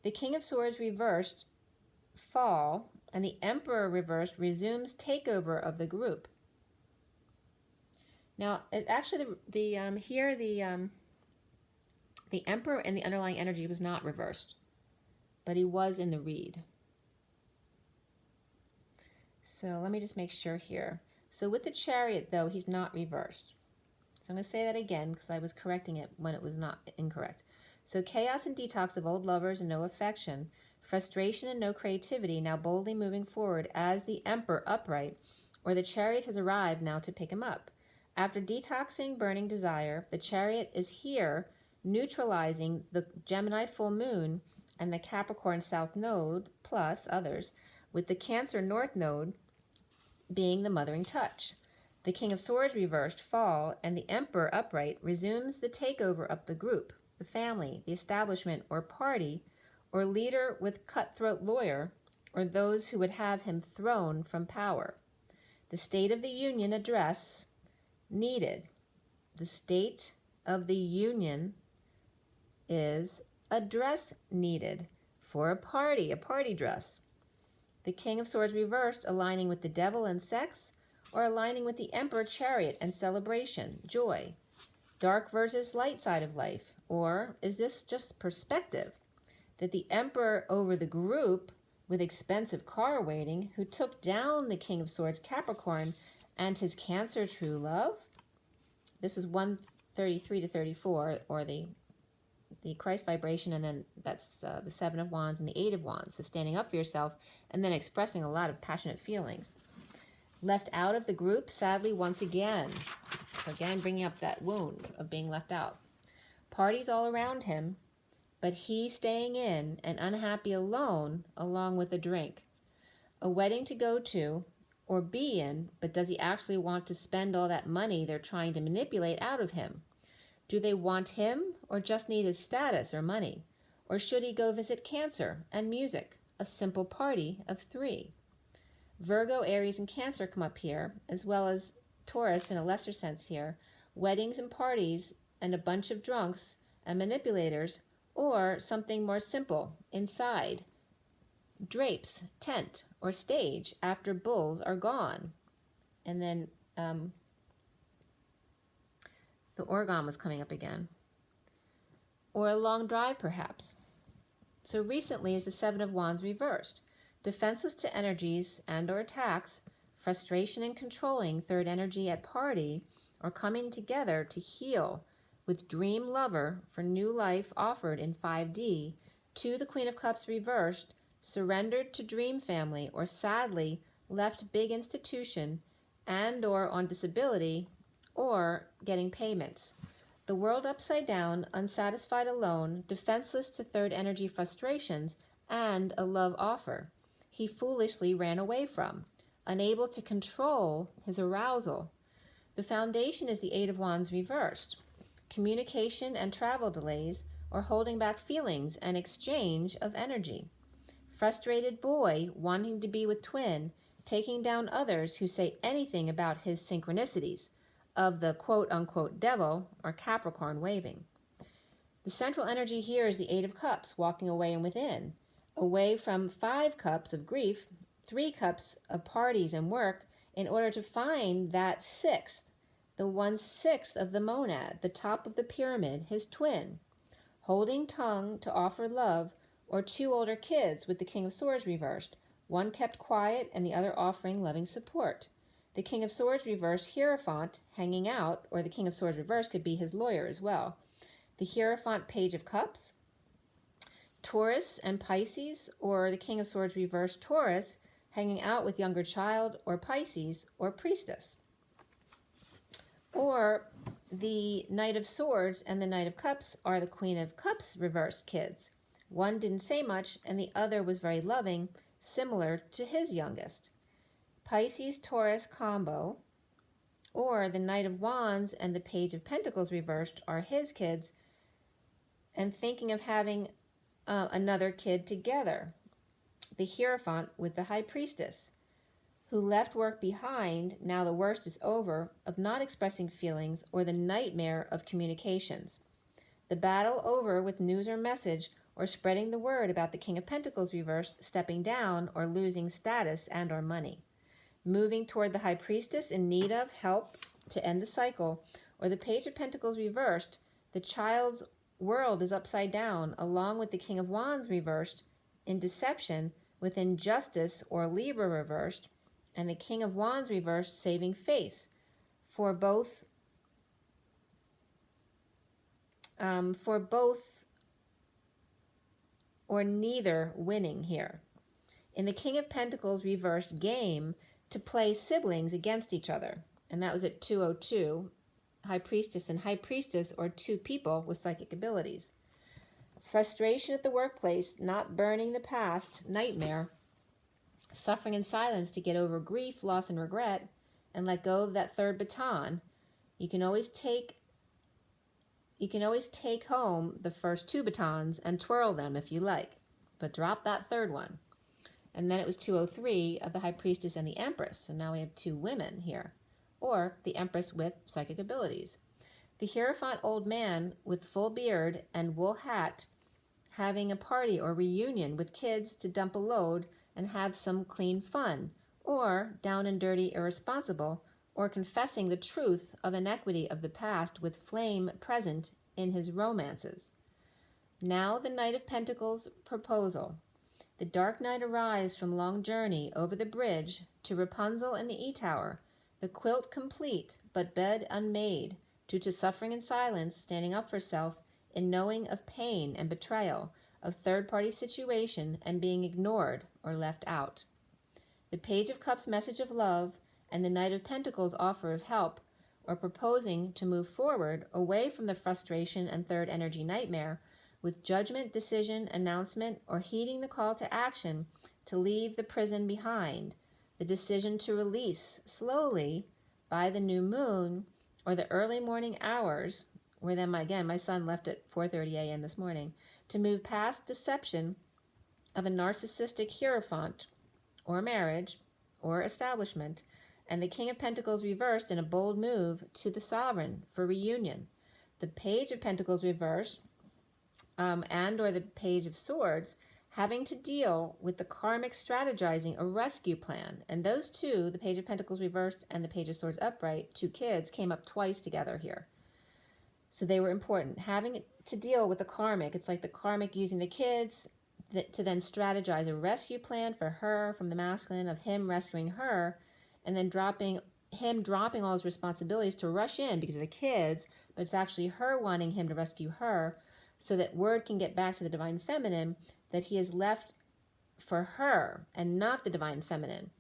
The King of Swords reversed fall, and the Emperor reversed resumes takeover of the group. Now, actually, the Emperor and the underlying energy was not reversed, but he was in the read. So let me just make sure here. So with the Chariot, though, he's not reversed. So I'm going to say that again because I was correcting it when it was not incorrect. So chaos and detox of old lovers and no affection, frustration and no creativity, now boldly moving forward as the Emperor upright, or the Chariot has arrived now to pick him up. After detoxing burning desire, the Chariot is here, neutralizing the Gemini full moon and the Capricorn South Node, plus others, with the Cancer North Node being the mothering touch. The King of Swords reversed fall, and the Emperor upright resumes the takeover of the group, the family, the establishment or party, or leader with cutthroat lawyer, or those who would have him thrown from power. The State of the Union address needed. The State of the Union is a dress needed for a party dress. The King of Swords reversed, aligning with the devil and sex, or aligning with the Emperor Chariot and celebration, joy. Dark versus light side of life, or is this just perspective? That the Emperor over the group with expensive car waiting, who took down the King of Swords Capricorn and his Cancer true love? This was 133 to 34, or the Christ vibration, and then that's the 7 of Wands and the 8 of Wands. So standing up for yourself and then expressing a lot of passionate feelings. Left out of the group, sadly, once again. So again, bringing up that wound of being left out. Parties all around him, but he staying in and unhappy alone, along with a drink. A wedding to go to or be in, but does he actually want to spend all that money they're trying to manipulate out of him? Do they want him or just need his status or money? Or should he go visit Cancer and music, a simple party of 3? Virgo, Aries, and Cancer come up here, as well as Taurus in a lesser sense here. Weddings and parties and a bunch of drunks and manipulators, or something more simple, inside. Drapes, tent, or stage after bulls are gone. And then the Oregon was coming up again. Or a long drive, perhaps. So recently is the 7 of Wands reversed. Defenseless to energies and or attacks, frustration and controlling third energy at party, or coming together to heal with dream lover for new life offered in 5D, to the Queen of Cups reversed, surrendered to dream family, or sadly left big institution and or on disability or getting payments. The world upside down, unsatisfied alone, defenseless to third energy frustrations and a love offer he foolishly ran away from, unable to control his arousal. The foundation is the Eight of Wands reversed. Communication and travel delays or holding back feelings and exchange of energy. Frustrated boy wanting to be with twin, taking down others who say anything about his synchronicities of the quote-unquote devil or Capricorn waving. The central energy here is the Eight of Cups, walking away and within, away from 5 cups of grief, 3 cups of parties and work, in order to find that 6th, the 1/6 of the monad, the top of the pyramid, his twin, holding tongue to offer love, or 2 older kids with the King of Swords reversed, one kept quiet and the other offering loving support. The King of Swords reversed, Hierophant, hanging out, or the King of Swords reversed could be his lawyer as well. The Hierophant, Page of Cups, Taurus and Pisces, or the King of Swords reversed, Taurus, hanging out with younger child, or Pisces, or priestess. Or the Knight of Swords and the Knight of Cups are the Queen of Cups reversed kids. One didn't say much and the other was very loving, similar to his youngest. Pisces Taurus combo, or the Knight of Wands and the Page of Pentacles reversed are his kids, and thinking of having another kid together. The Hierophant with the High Priestess, who left work behind, now the worst is over, of not expressing feelings or the nightmare of communications. The battle over with news or message, or spreading the word about the King of Pentacles reversed, stepping down or losing status and or money. Moving toward the High Priestess in need of help to end the cycle, or the Page of Pentacles reversed, the child's world is upside down, along with the King of Wands reversed in deception with injustice or Libra reversed, and the King of Wands reversed saving face for both or neither winning here. In the King of Pentacles reversed game to play siblings against each other, and that was at 202, High Priestess and High Priestess, or 2 people with psychic abilities. Frustration at the workplace, not burning the past, nightmare, suffering in silence to get over grief, loss, and regret, and let go of that third baton. You can always take home the first 2 batons and twirl them if you like, but drop that third one. And then it was 203 of the High Priestess and the Empress, so now we have 2 women here, or the Empress with psychic abilities. The Hierophant old man with full beard and wool hat having a party or reunion with kids to dump a load and have some clean fun, or down and dirty irresponsible, or confessing the truth of inequity of the past with flame present in his romances. Now the Knight of Pentacles proposal. The dark night arrives from long journey over the bridge to Rapunzel in the E-Tower, the quilt complete but bed unmade, due to suffering in silence, standing up for self in knowing of pain and betrayal, of third-party situation and being ignored or left out. The Page of Cups message of love and the Knight of Pentacles offer of help or proposing to move forward away from the frustration and third energy nightmare with judgment, decision, announcement, or heeding the call to action to leave the prison behind, the decision to release slowly by the new moon or the early morning hours, where then my son left at 4:30 a.m. this morning, to move past deception of a narcissistic hierophant or marriage or establishment, and the King of Pentacles reversed in a bold move to the Sovereign for reunion. The Page of Pentacles reversed and or the Page of Swords having to deal with the karmic strategizing a rescue plan. And those 2, the Page of Pentacles reversed and the Page of Swords upright, 2 kids, came up twice together here. So they were important. Having to deal with the karmic, it's like the karmic using the kids to then strategize a rescue plan for her from the masculine, of him rescuing her, and then dropping all his responsibilities to rush in because of the kids, but it's actually her wanting him to rescue her. so that word can get back to the Divine Feminine that he is left for her and not the Divine Feminine,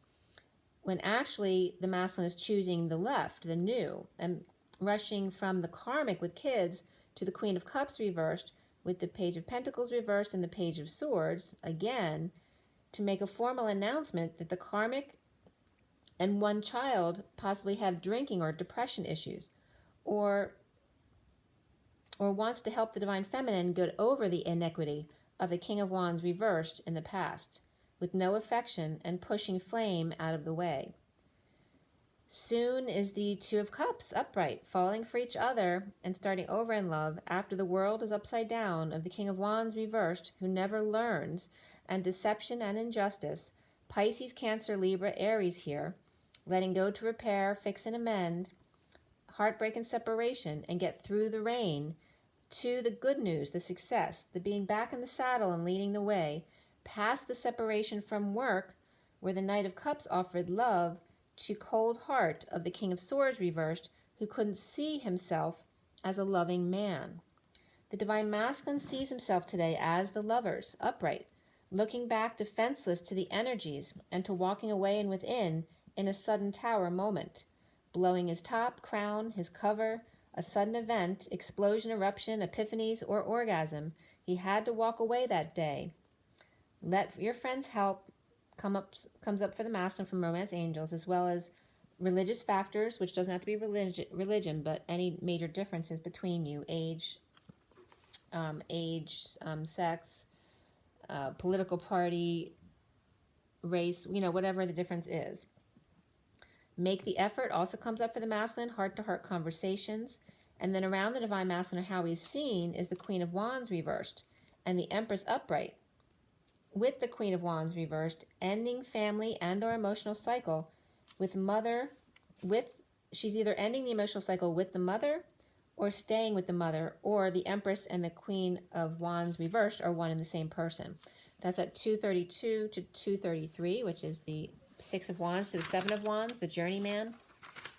when actually the masculine is choosing the left, the new, and rushing from the karmic with kids to the Queen of Cups reversed with the Page of Pentacles reversed and the Page of Swords again, to make a formal announcement that the karmic and one child possibly have drinking or depression issues, or wants to help the Divine Feminine get over the iniquity of the King of Wands reversed in the past, with no affection and pushing flame out of the way. Soon is the Two of Cups upright, falling for each other and starting over in love after the world is upside down of the King of Wands reversed, who never learns, and deception and injustice. Pisces, Cancer, Libra, Aries here, letting go to repair, fix and amend, heartbreak and separation, and get through the rain to the good news, the success, the being back in the saddle and leading the way, past the separation from work, where the Knight of Cups offered love to cold heart of the King of Swords reversed, who couldn't see himself as a loving man. The Divine Masculine sees himself today as the lovers, upright, looking back defenseless to the energies and to walking away and within in a sudden tower moment, blowing his top, crown, his cover, a sudden event, explosion, eruption, epiphanies, or orgasm. He had to walk away that day. Let your friends help comes up for the masculine from Romance Angels, as well as religious factors, which doesn't have to be religion, but any major differences between you, age, sex, political party, race, whatever the difference is. Make the effort also comes up for the masculine, heart-to-heart conversations. And then around the Divine Masculine, or how he's seen, is the Queen of Wands reversed and the Empress upright, with the Queen of Wands reversed, ending family and or emotional cycle with she's either ending the emotional cycle with the mother or staying with the mother, or the Empress and the Queen of Wands reversed are one and the same person. That's at 232 to 233, which is the Six of Wands to the Seven of Wands, the journeyman,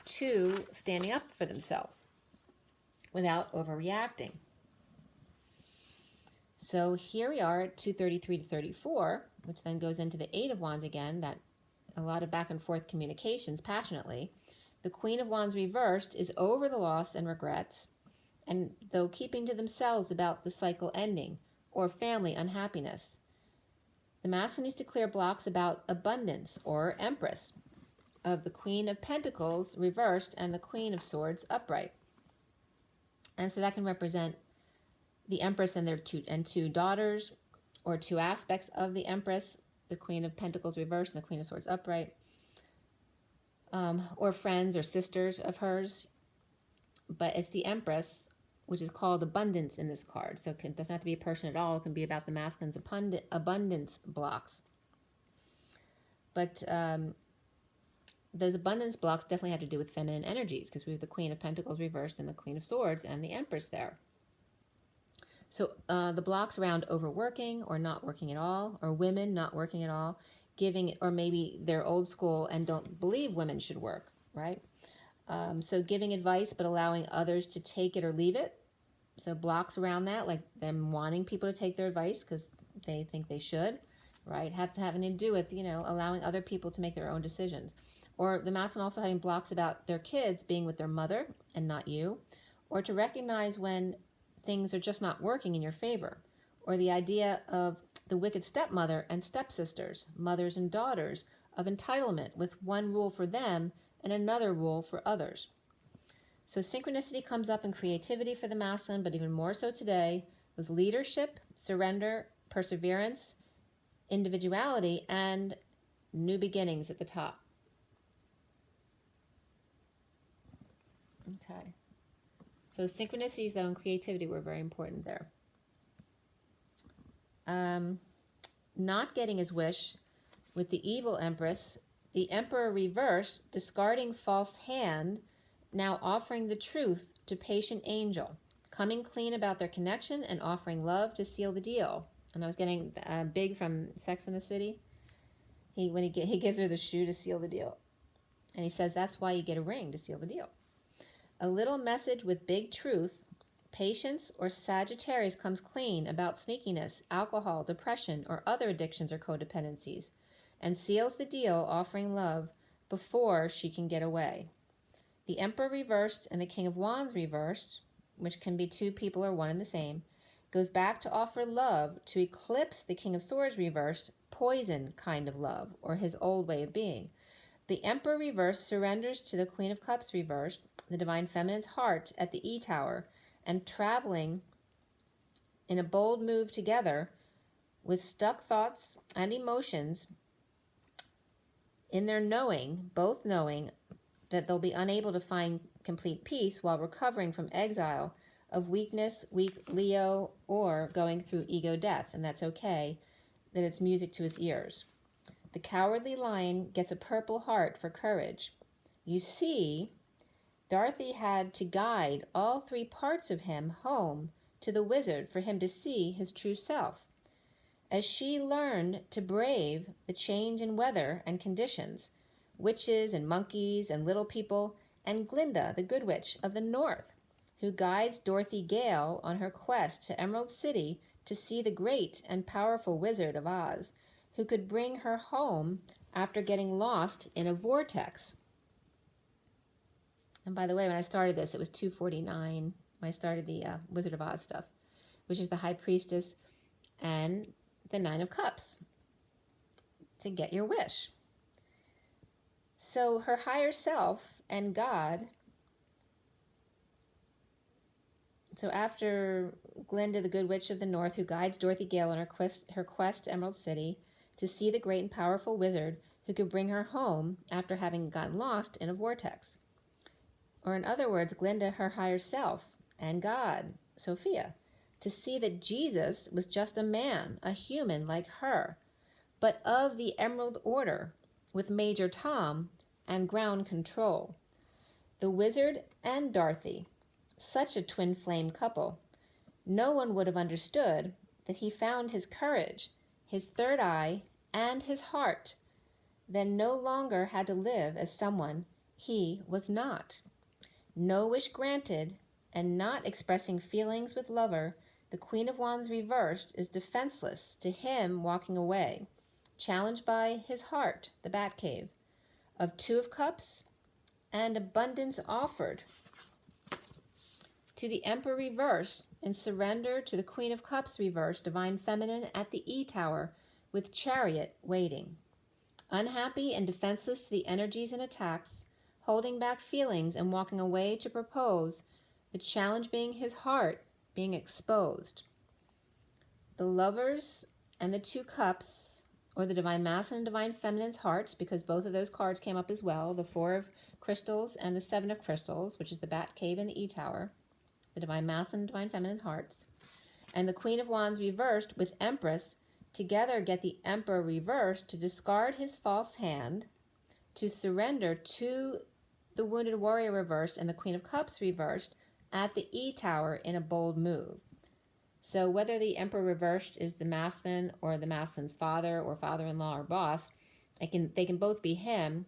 to standing up for themselves without overreacting. So here we are at 233 to 34, which then goes into the Eight of Wands again, that a lot of back and forth communications passionately. The Queen of Wands reversed is over the loss and regrets, and though keeping to themselves about the cycle ending or family unhappiness. The masculine needs to clear blocks about abundance or Empress of the Queen of Pentacles reversed and the Queen of Swords upright. And so that can represent the Empress and their two daughters, or two aspects of the Empress, the Queen of Pentacles reversed and the Queen of Swords upright, or friends or sisters of hers. But it's the Empress, which is called abundance in this card. So it doesn't have to be a person at all. It can be about the masculine's abundance blocks. But those abundance blocks definitely have to do with feminine energies, because we have the Queen of Pentacles reversed and the Queen of Swords and the Empress there. So the blocks around overworking or not working at all, or women not working at all, giving, or maybe they're old school and don't believe women should work, right? So giving advice but allowing others to take it or leave it. So blocks around that, like them wanting people to take their advice because they think they should, right? Having to do with, allowing other people to make their own decisions. Or the masculine also having blocks about their kids being with their mother and not you. Or to recognize when things are just not working in your favor. Or the idea of the wicked stepmother and stepsisters, mothers and daughters, of entitlement with one rule for them and another rule for others. So synchronicity comes up in creativity for the masculine, but even more so today was leadership, surrender, perseverance, individuality, and new beginnings at the top. Okay. So synchronicities, though, and creativity were very important there. Not getting his wish with the evil Empress, the Emperor reversed, discarding false hand, now offering the truth to patient angel, coming clean about their connection and offering love to seal the deal. And I was getting Big from Sex and the City. He gives her the shoe to seal the deal. And he says that's why you get a ring, to seal the deal. A little message with big truth, Patience or Sagittarius comes clean about sneakiness, alcohol, depression, or other addictions or codependencies, and seals the deal offering love before she can get away. The Emperor reversed and the King of Wands reversed, which can be two people or one and the same, goes back to offer love to eclipse the King of Swords reversed, poison kind of love, or his old way of being. The Emperor reversed surrenders to the Queen of Cups reversed, the Divine Feminine's heart at the E Tower, and traveling in a bold move together with stuck thoughts and emotions in their knowing, both knowing that they'll be unable to find complete peace while recovering from exile of weakness, weak Leo, or going through ego death, and that's okay, that it's music to his ears. The Cowardly Lion gets a purple heart for courage. You see, Dorothy had to guide all three parts of him home to the wizard for him to see his true self. As she learned to brave the change in weather and conditions, witches and monkeys and little people, and Glinda, the Good Witch of the North, who guides Dorothy Gale on her quest to Emerald City to see the great and powerful Wizard of Oz, who could bring her home after getting lost in a vortex. And by the way, when I started this, it was 2:49 when I started the Wizard of Oz stuff, which is the High Priestess and the Nine of Cups, to get your wish. So her higher self and God, so after Glinda, the Good Witch of the North, who guides Dorothy Gale on her quest to Emerald City to see the great and powerful wizard who could bring her home after having gotten lost in a vortex. Or in other words, Glinda, her higher self, and God, Sophia, to see that Jesus was just a man, a human like her, but of the Emerald Order, with Major Tom and ground control. The wizard and Dorothy, such a twin flame couple. No one would have understood that he found his courage, his third eye, and his heart, then no longer had to live as someone he was not. No wish granted, and not expressing feelings with lover, the Queen of Wands reversed is defenseless to him walking away, challenged by his heart, the Batcave, of Two of Cups and abundance offered. To the Emperor reversed in surrender to the Queen of Cups reversed, Divine Feminine at the E Tower with Chariot waiting. Unhappy and defenseless to the energies and attacks, holding back feelings and walking away to propose, the challenge being his heart being exposed. The Lovers and the Two Cups, or the Divine Masculine and Divine Feminine's hearts, because both of those cards came up as well, the Four of Crystals and the Seven of Crystals, which is the Bat Cave and the E Tower, the Divine Masculine and Divine Feminine hearts, and the Queen of Wands reversed with Empress, together get the Emperor reversed to discard his false hand, to surrender to the Wounded Warrior reversed and the Queen of Cups reversed at the E Tower in a bold move. So whether the Emperor reversed is the masculine or the masculine's father or father-in-law or boss, they can both be him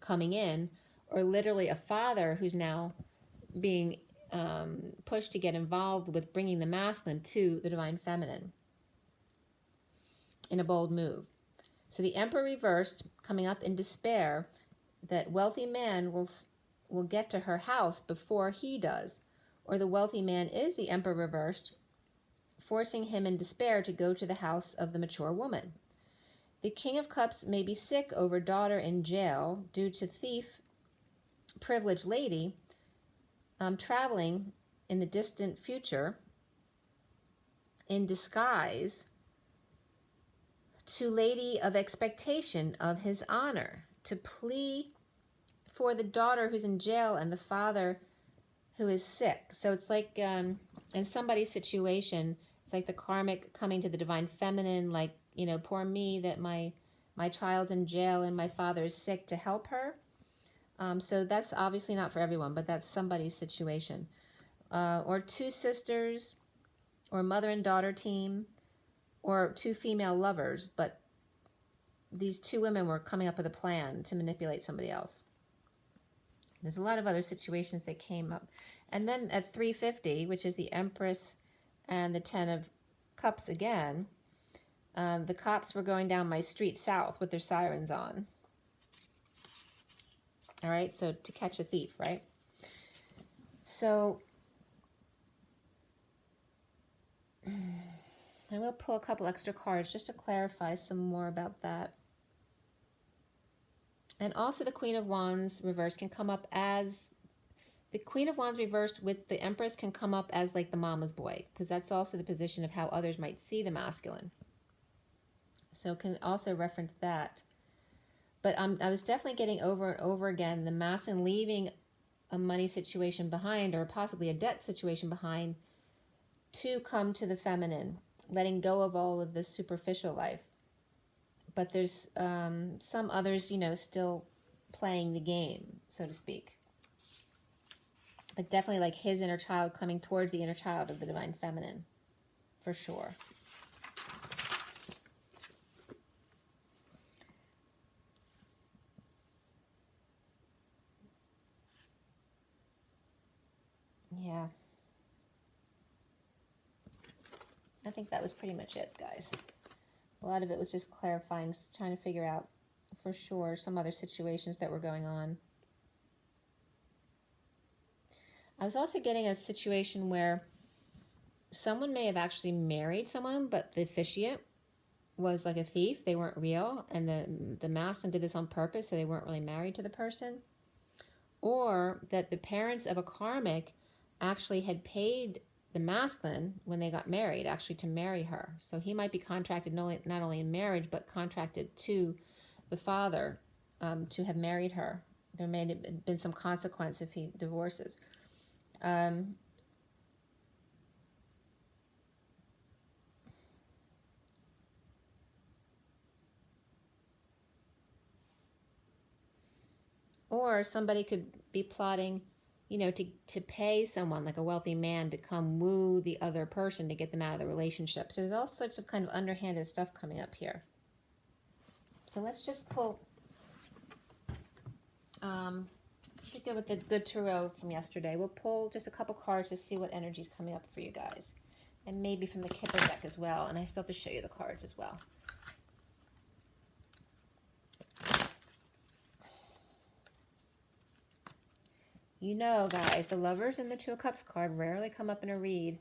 coming in, or literally a father who's now being pushed to get involved with bringing the masculine to the Divine Feminine in a bold move. So the Emperor reversed, coming up in despair that wealthy man will get to her house before he does, or the wealthy man is the Emperor reversed, forcing him in despair to go to the house of the mature woman. The King of Cups may be sick over daughter in jail due to thief, privileged lady, traveling in the distant future in disguise to lady of expectation of his honor, to plea for the daughter who's in jail and the father who is sick. So it's like in somebody's situation, it's like the karmic coming to the Divine Feminine, like, you know, poor me that my child's in jail and my father is sick, to help her. So that's obviously not for everyone, but that's somebody's situation. Or two sisters, or mother and daughter team, or two female lovers, but these two women were coming up with a plan to manipulate somebody else. There's a lot of other situations that came up. And then at 350, which is the Empress and the 10 of Cups again, the cops were going down my street south with their sirens on. All right, so to catch a thief, right? So I will pull a couple extra cards just to clarify some more about that. And also the Queen of Wands reversed can come up as, the Queen of Wands reversed with the Empress can come up as like the mama's boy, because that's also the position of how others might see the masculine. So can also reference that. But I was definitely getting over and over again the masculine leaving a money situation behind, or possibly a debt situation behind, to come to the feminine, letting go of all of this superficial life. But there's some others, you know, still playing the game, so to speak. But definitely like his inner child coming towards the inner child of the divine feminine, for sure. Yeah. I think that was pretty much it, guys. A lot of it was just clarifying, trying to figure out for sure some other situations that were going on. I was also getting a situation where someone may have actually married someone, but the officiant was like a thief. They weren't real, and the masculine did this on purpose, so they weren't really married to the person. Or that the parents of a karmic actually had paid the masculine when they got married, actually to marry her. So he might be contracted not only in marriage, but contracted to the father to have married her. There may have been some consequence if he divorces. Or somebody could be plotting, you know, to pay someone like a wealthy man to come woo the other person to get them out of the relationship. So there's all sorts of kind of underhanded stuff coming up here. So let's just pull, to go with the good tarot from yesterday. We'll pull just a couple cards to see what energy is coming up for you guys. And maybe from the Kipper deck as well. And I still have to show you the cards as well. You know, guys, the Lovers and the Two of Cups card rarely come up in a read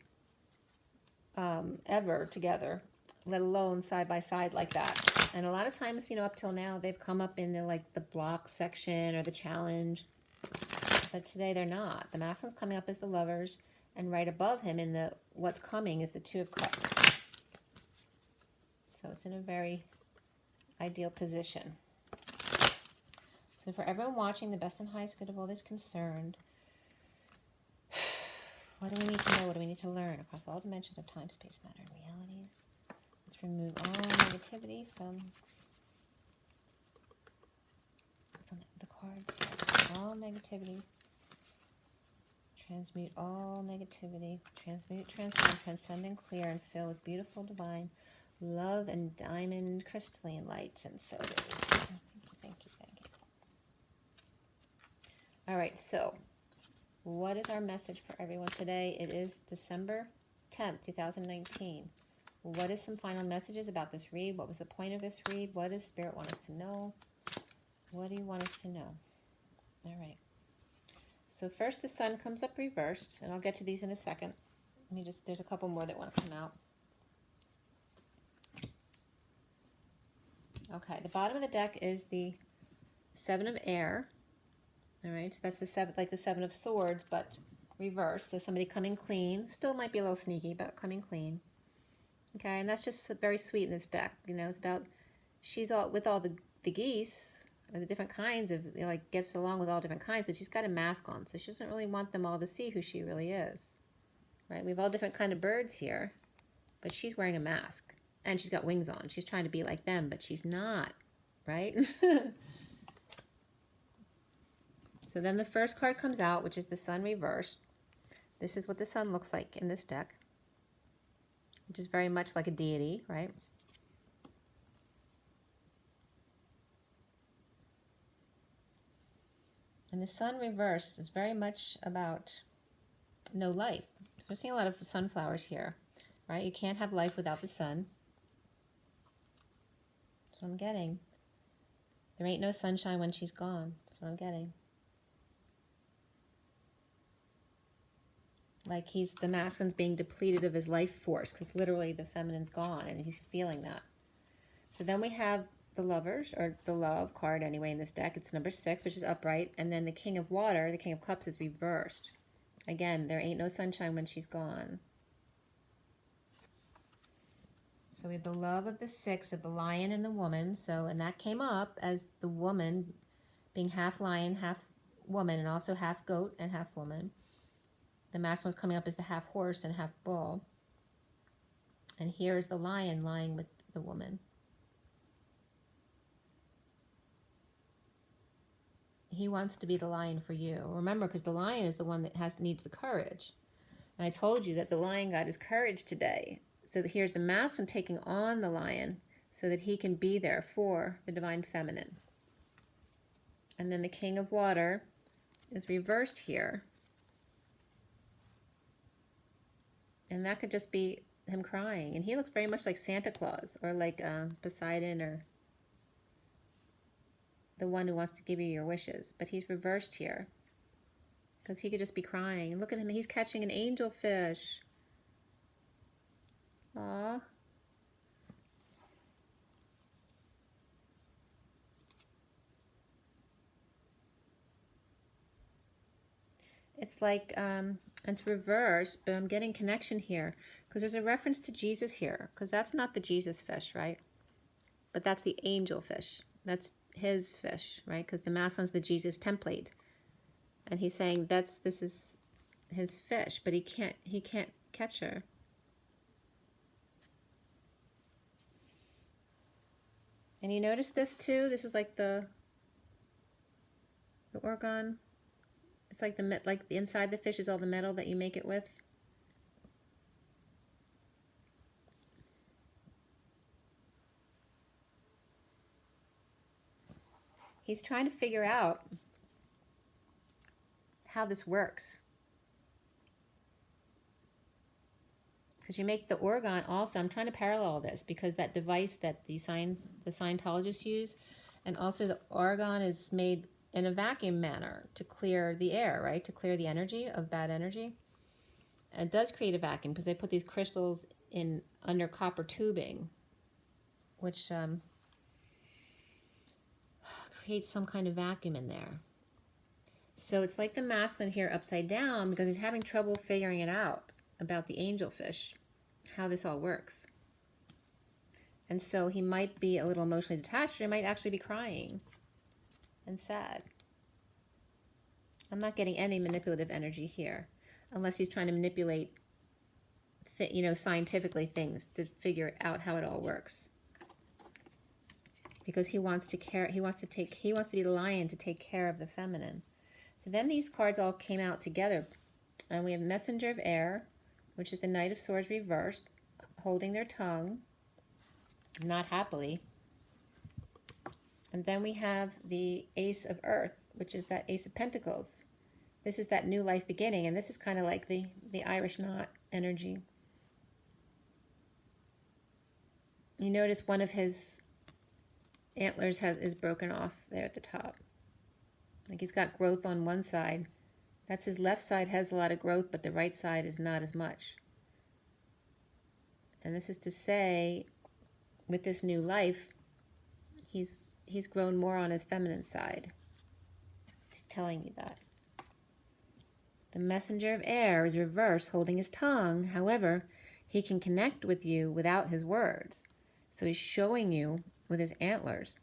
ever together, let alone side by side like that. And a lot of times, you know, up till now, they've come up in the like the block section or the challenge. But today they're not. The masculine's coming up as the Lovers, and right above him in the what's coming is the Two of Cups. So it's in a very ideal position. So for everyone watching, the best and highest good of all that's concerned, what do we need to know? What do we need to learn across all dimensions of time, space, matter, and realities? Let's remove all negativity from the cards here. All negativity. Transmute all negativity. Transmute, transform, transcend, and clear, and fill with beautiful, divine love and diamond crystalline light. And so it is. Thank you, thank you, thank you. All right, so what is our message for everyone today? It is December 10th, 2019. What is some final messages about this read? What was the point of this read? What does Spirit want us to know? What do you want us to know? All right. So first the Sun comes up reversed, and I'll get to these in a second. Let me just, there's a couple more that want to come out. Okay, the bottom of the deck is the Seven of Air. All right, so that's the seven, like the Seven of Swords, but reversed. So somebody coming clean. Still might be a little sneaky, but coming clean. Okay, and that's just very sweet in this deck. You know, it's about, she's all with all the geese, or the different kinds of, you know, like gets along with all different kinds, but she's got a mask on, so she doesn't really want them all to see who she really is. Right? We have all different kind of birds here, but she's wearing a mask, and she's got wings on. She's trying to be like them, but she's not. Right? So then the first card comes out, which is the Sun reversed. This is what the Sun looks like in this deck, which is very much like a deity, right? And the sun reversed is very much about no life. So we're seeing a lot of sunflowers here, right? You can't have life without the sun. That's what I'm getting. There ain't no sunshine when she's gone. That's what I'm getting. Like the masculine's being depleted of his life force because literally the feminine's gone and he's feeling that. So then we have the lovers, or the love card anyway in this deck. It's number 6, which is upright. And then the king of water, the king of cups, is reversed. Again, there ain't no sunshine when she's gone. So we have the love of the 6 of the lion and the woman. So, and that came up as the woman being half lion, half woman, and also half goat and half woman. The masculine was coming up as the half horse and half bull. And here is the lion lying with the woman. He wants to be the lion for you. Remember, because the lion is the one that needs the courage. And I told you that the lion god is courage today. So here's the masculine taking on the lion so that he can be there for the divine feminine. And then the king of water is reversed here. And that could just be him crying. And he looks very much like Santa Claus, or like Poseidon, or the one who wants to give you your wishes. But he's reversed here because he could just be crying. And look at him. He's catching an angelfish. Aww. It's like, it's reversed, but I'm getting connection here because there's a reference to Jesus here, because that's not the Jesus fish, right? But that's the angel fish. That's his fish, right? Because the masculine's the Jesus template. And he's saying this is his fish, but he can't catch her. And you notice this too? This is like the organ. It's like the inside the fish is all the metal that you make it with. He's trying to figure out how this works. Because you make the organ also, I'm trying to parallel this because that device that the Scientologists use, and also the organ is made in a vacuum manner to clear the air, right? To clear the energy of bad energy. And it does create a vacuum because they put these crystals in under copper tubing, which creates some kind of vacuum in there. So it's like the masculine here upside down because he's having trouble figuring it out about the angelfish, how this all works. And so he might be a little emotionally detached, or he might actually be crying and sad. I'm not getting any manipulative energy here, unless he's trying to manipulate, scientifically things to figure out how it all works. Because he wants to care, he wants to be the lion to take care of the feminine. So then these cards all came out together, and we have Messenger of Air, which is the Knight of Swords reversed, holding their tongue, not happily. And then we have the Ace of Earth, which is that Ace of Pentacles. This is that new life beginning, and this is kind of like the Irish knot energy. You notice one of his antlers is broken off there at the top. Like he's got growth on one side. That's his left side has a lot of growth, but the right side is not as much. And this is to say, with this new life, he's grown more on his feminine side. He's telling you that. The Messenger of Air is reversed, holding his tongue. However, he can connect with you without his words. So he's showing you with his antlers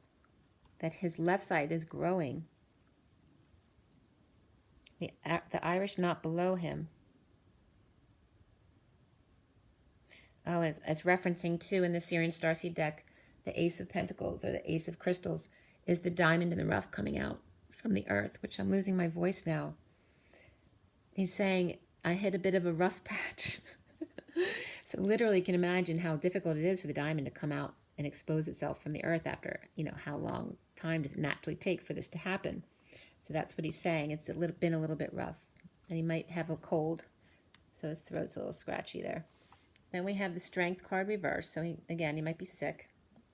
that his left side is growing. The Irish knot below him. Oh, it's referencing too in the SIRIAN Starseed deck, the Ace of Pentacles or the Ace of Crystals is the diamond in the rough coming out from the earth, which I'm losing my voice now. He's saying, I hit a bit of a rough patch. So literally you can imagine how difficult it is for the diamond to come out and expose itself from the earth after, how long time does it naturally take for this to happen. So that's what he's saying. It's been a little bit rough. And he might have a cold, so his throat's a little scratchy there. Then we have the Strength card reversed. So again, he might be sick.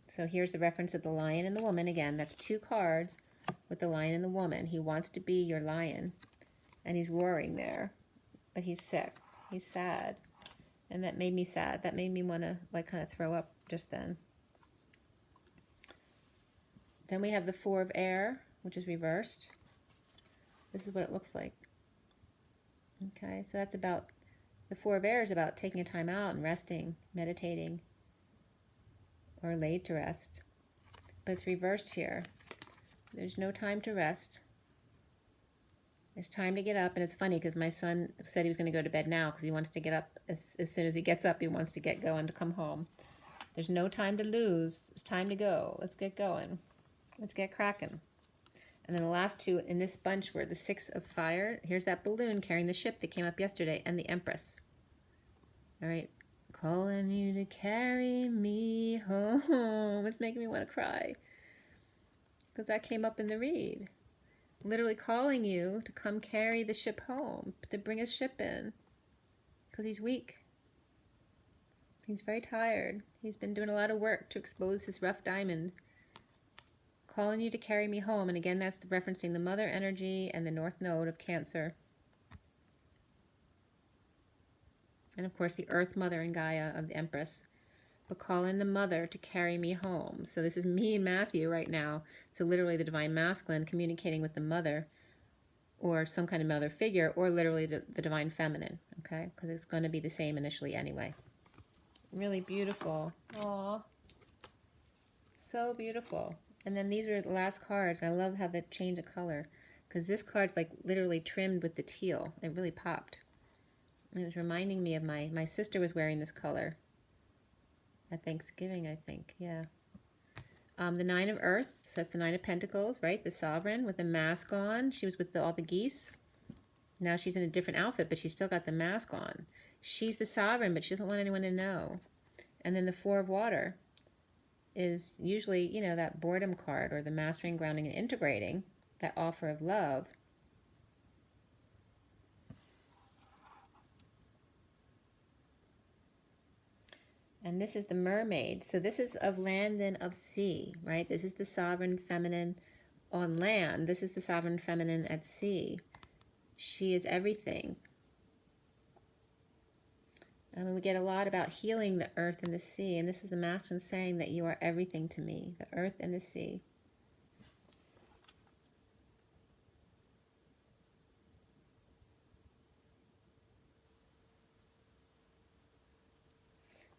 So here's the reference of the lion and the woman. Again, that's 2 cards with the lion and the woman. He wants to be your lion, and he's roaring there, but he's sick. He's sad, and that made me sad. That made me want to like kind of throw up just then. Then we have the 4 of air, which is reversed. This is what it looks like. Okay, so that's about, the 4 of air is about taking a time out and resting, meditating, or laid to rest. But it's reversed here. There's no time to rest. It's time to get up. And it's funny because my son said he was going to go to bed now because he wants to get up as soon as he gets up. He wants to get going to come home. There's no time to lose. It's time to go. Let's get going. Let's get cracking. And then the last 2 in this bunch were the 6 of fire. Here's that balloon carrying the ship that came up yesterday, and the Empress. All right. Calling you to carry me home. It's making me want to cry. Because that came up in the read. Literally calling you to come carry the ship home, to bring his ship in. Because he's weak. He's very tired. He's been doing a lot of work to expose his rough diamond. Calling you to carry me home. And again, that's referencing the mother energy and the north node of Cancer. And of course, the earth mother and Gaia of the Empress. But call in the mother to carry me home. So this is me and Matthew right now. So literally the divine masculine communicating with the mother or some kind of mother figure, or literally the divine feminine, okay? Because it's going to be the same initially anyway. Really beautiful. Aww. So beautiful. And then these were the last cards. And I love how they change of color. Because this card's like literally trimmed with the teal. It really popped. And it was reminding me of my sister was wearing this color at Thanksgiving, I think. Yeah. The 9 of Earth, so that's the 9 of Pentacles, right? The Sovereign with the mask on. She was with all the geese. Now she's in a different outfit, but she's still got the mask on. She's the Sovereign, but she doesn't want anyone to know. And then the 4 of Water is usually, you know, that boredom card, or the mastering, grounding, and integrating, that offer of love. And this is the Mermaid. So this is of land and of sea, right? This is the sovereign feminine on land. This is the sovereign feminine at sea. She is everything. I mean, we get a lot about healing the earth and the sea. And this is the masculine saying that you are everything to me, the earth and the sea.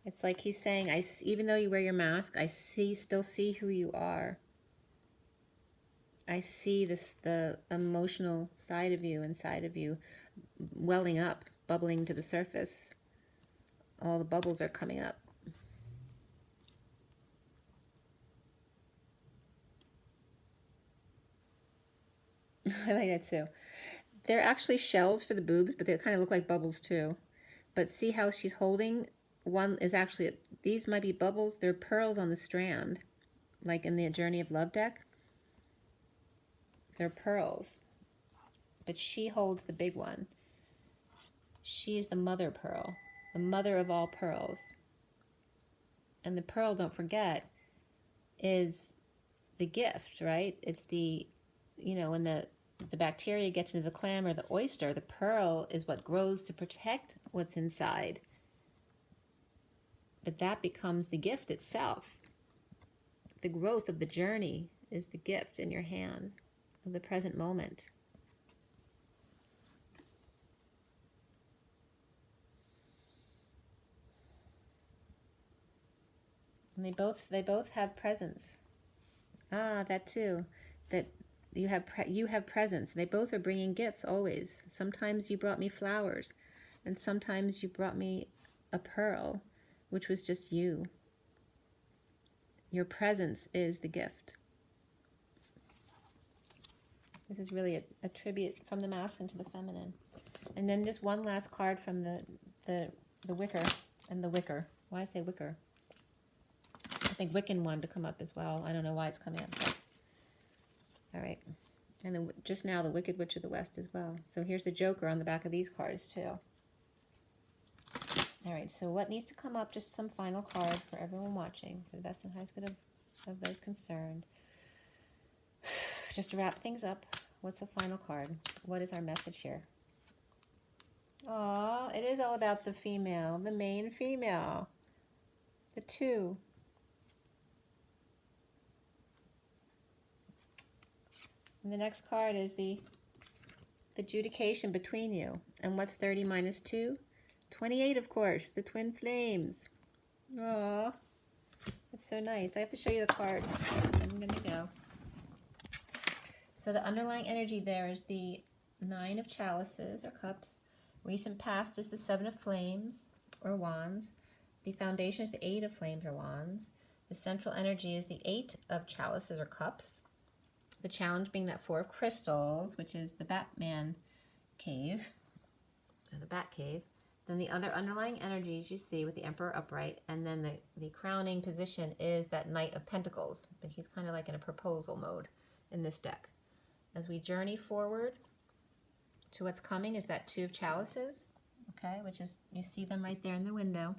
It's like he's saying, even though you wear your mask, I still see who you are. I see the emotional side of you, inside of you, welling up, bubbling to the surface. All the bubbles are coming up. I like that too. They're actually shells for the boobs, but they kind of look like bubbles too. But see how she's holding? One is actually, these might be bubbles. They're pearls on the strand, like in the Journey of Love deck. They're pearls. But she holds the big one. She is the mother pearl, the mother of all pearls. And the pearl, don't forget, is the gift, right? It's the, you know, when the bacteria gets into the clam or the oyster, the pearl is what grows to protect what's inside. But that becomes the gift itself. The growth of the journey is the gift in your hand of the present moment. And they both have presence. Ah, that too. That you have presence. They both are bringing gifts always. Sometimes you brought me flowers, and sometimes you brought me a pearl, which was just you. Your presence is the gift. This is really a tribute from the masculine to the feminine. And then just one last card from the wicker and the wicker. Why I say wicker? I think Wiccan wanted to come up as well. I don't know why it's coming up. All right. And then just now the Wicked Witch of the West as well. So here's the Joker on the back of these cards too. All right, so what needs to come up? Just some final card for everyone watching, for the best and highest good of those concerned. Just to wrap things up, what's the final card? What is our message here? Aw, it is all about the female, the main female. The 2. And the next card is the adjudication between you. And what's 30 minus 2? 28, of course, the twin flames. Aw, that's so nice. I have to show you the cards. I'm going to go. So the underlying energy there is the 9 of chalices or cups. Recent past is the 7 of flames or wands. The foundation is the 8 of flames or wands. The central energy is the 8 of chalices or cups. The challenge being that 4 of crystals, which is the Batman cave, or the Bat cave. Then the other underlying energies you see with the Emperor upright, and then the crowning position is that Knight of Pentacles, but he's kind of like in a proposal mode in this deck. As we journey forward to what's coming is that 2 of chalices, okay, which is, you see them right there in the window,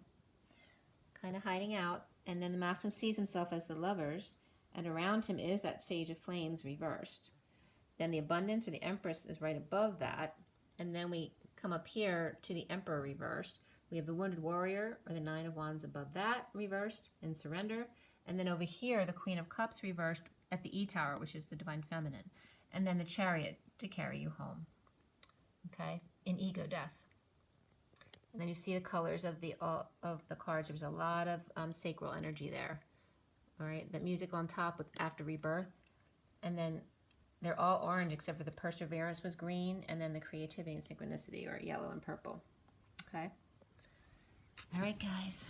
kind of hiding out, and then the Masculine sees himself as the Lovers, and around him is that Sage of Flames reversed. Then the Abundance or the Empress is right above that, and then we come up here to the Emperor reversed. We have the Wounded Warrior or the 9 of Wands above that reversed in Surrender, and then over here the Queen of Cups reversed at the E-Tower, which is the Divine Feminine, and then the Chariot to carry you home, okay, in Ego Death. And then you see the colors of the cards. There's a lot of sacral energy there. All right, the music on top with after rebirth, and then they're all orange except for the Perseverance was green, and then the Creativity and Synchronicity are yellow and purple. Okay. All right, guys.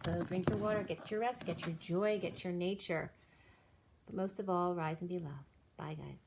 So drink your water, get your rest, get your joy, get your nature, but most of all, rise and be loved. Bye, guys.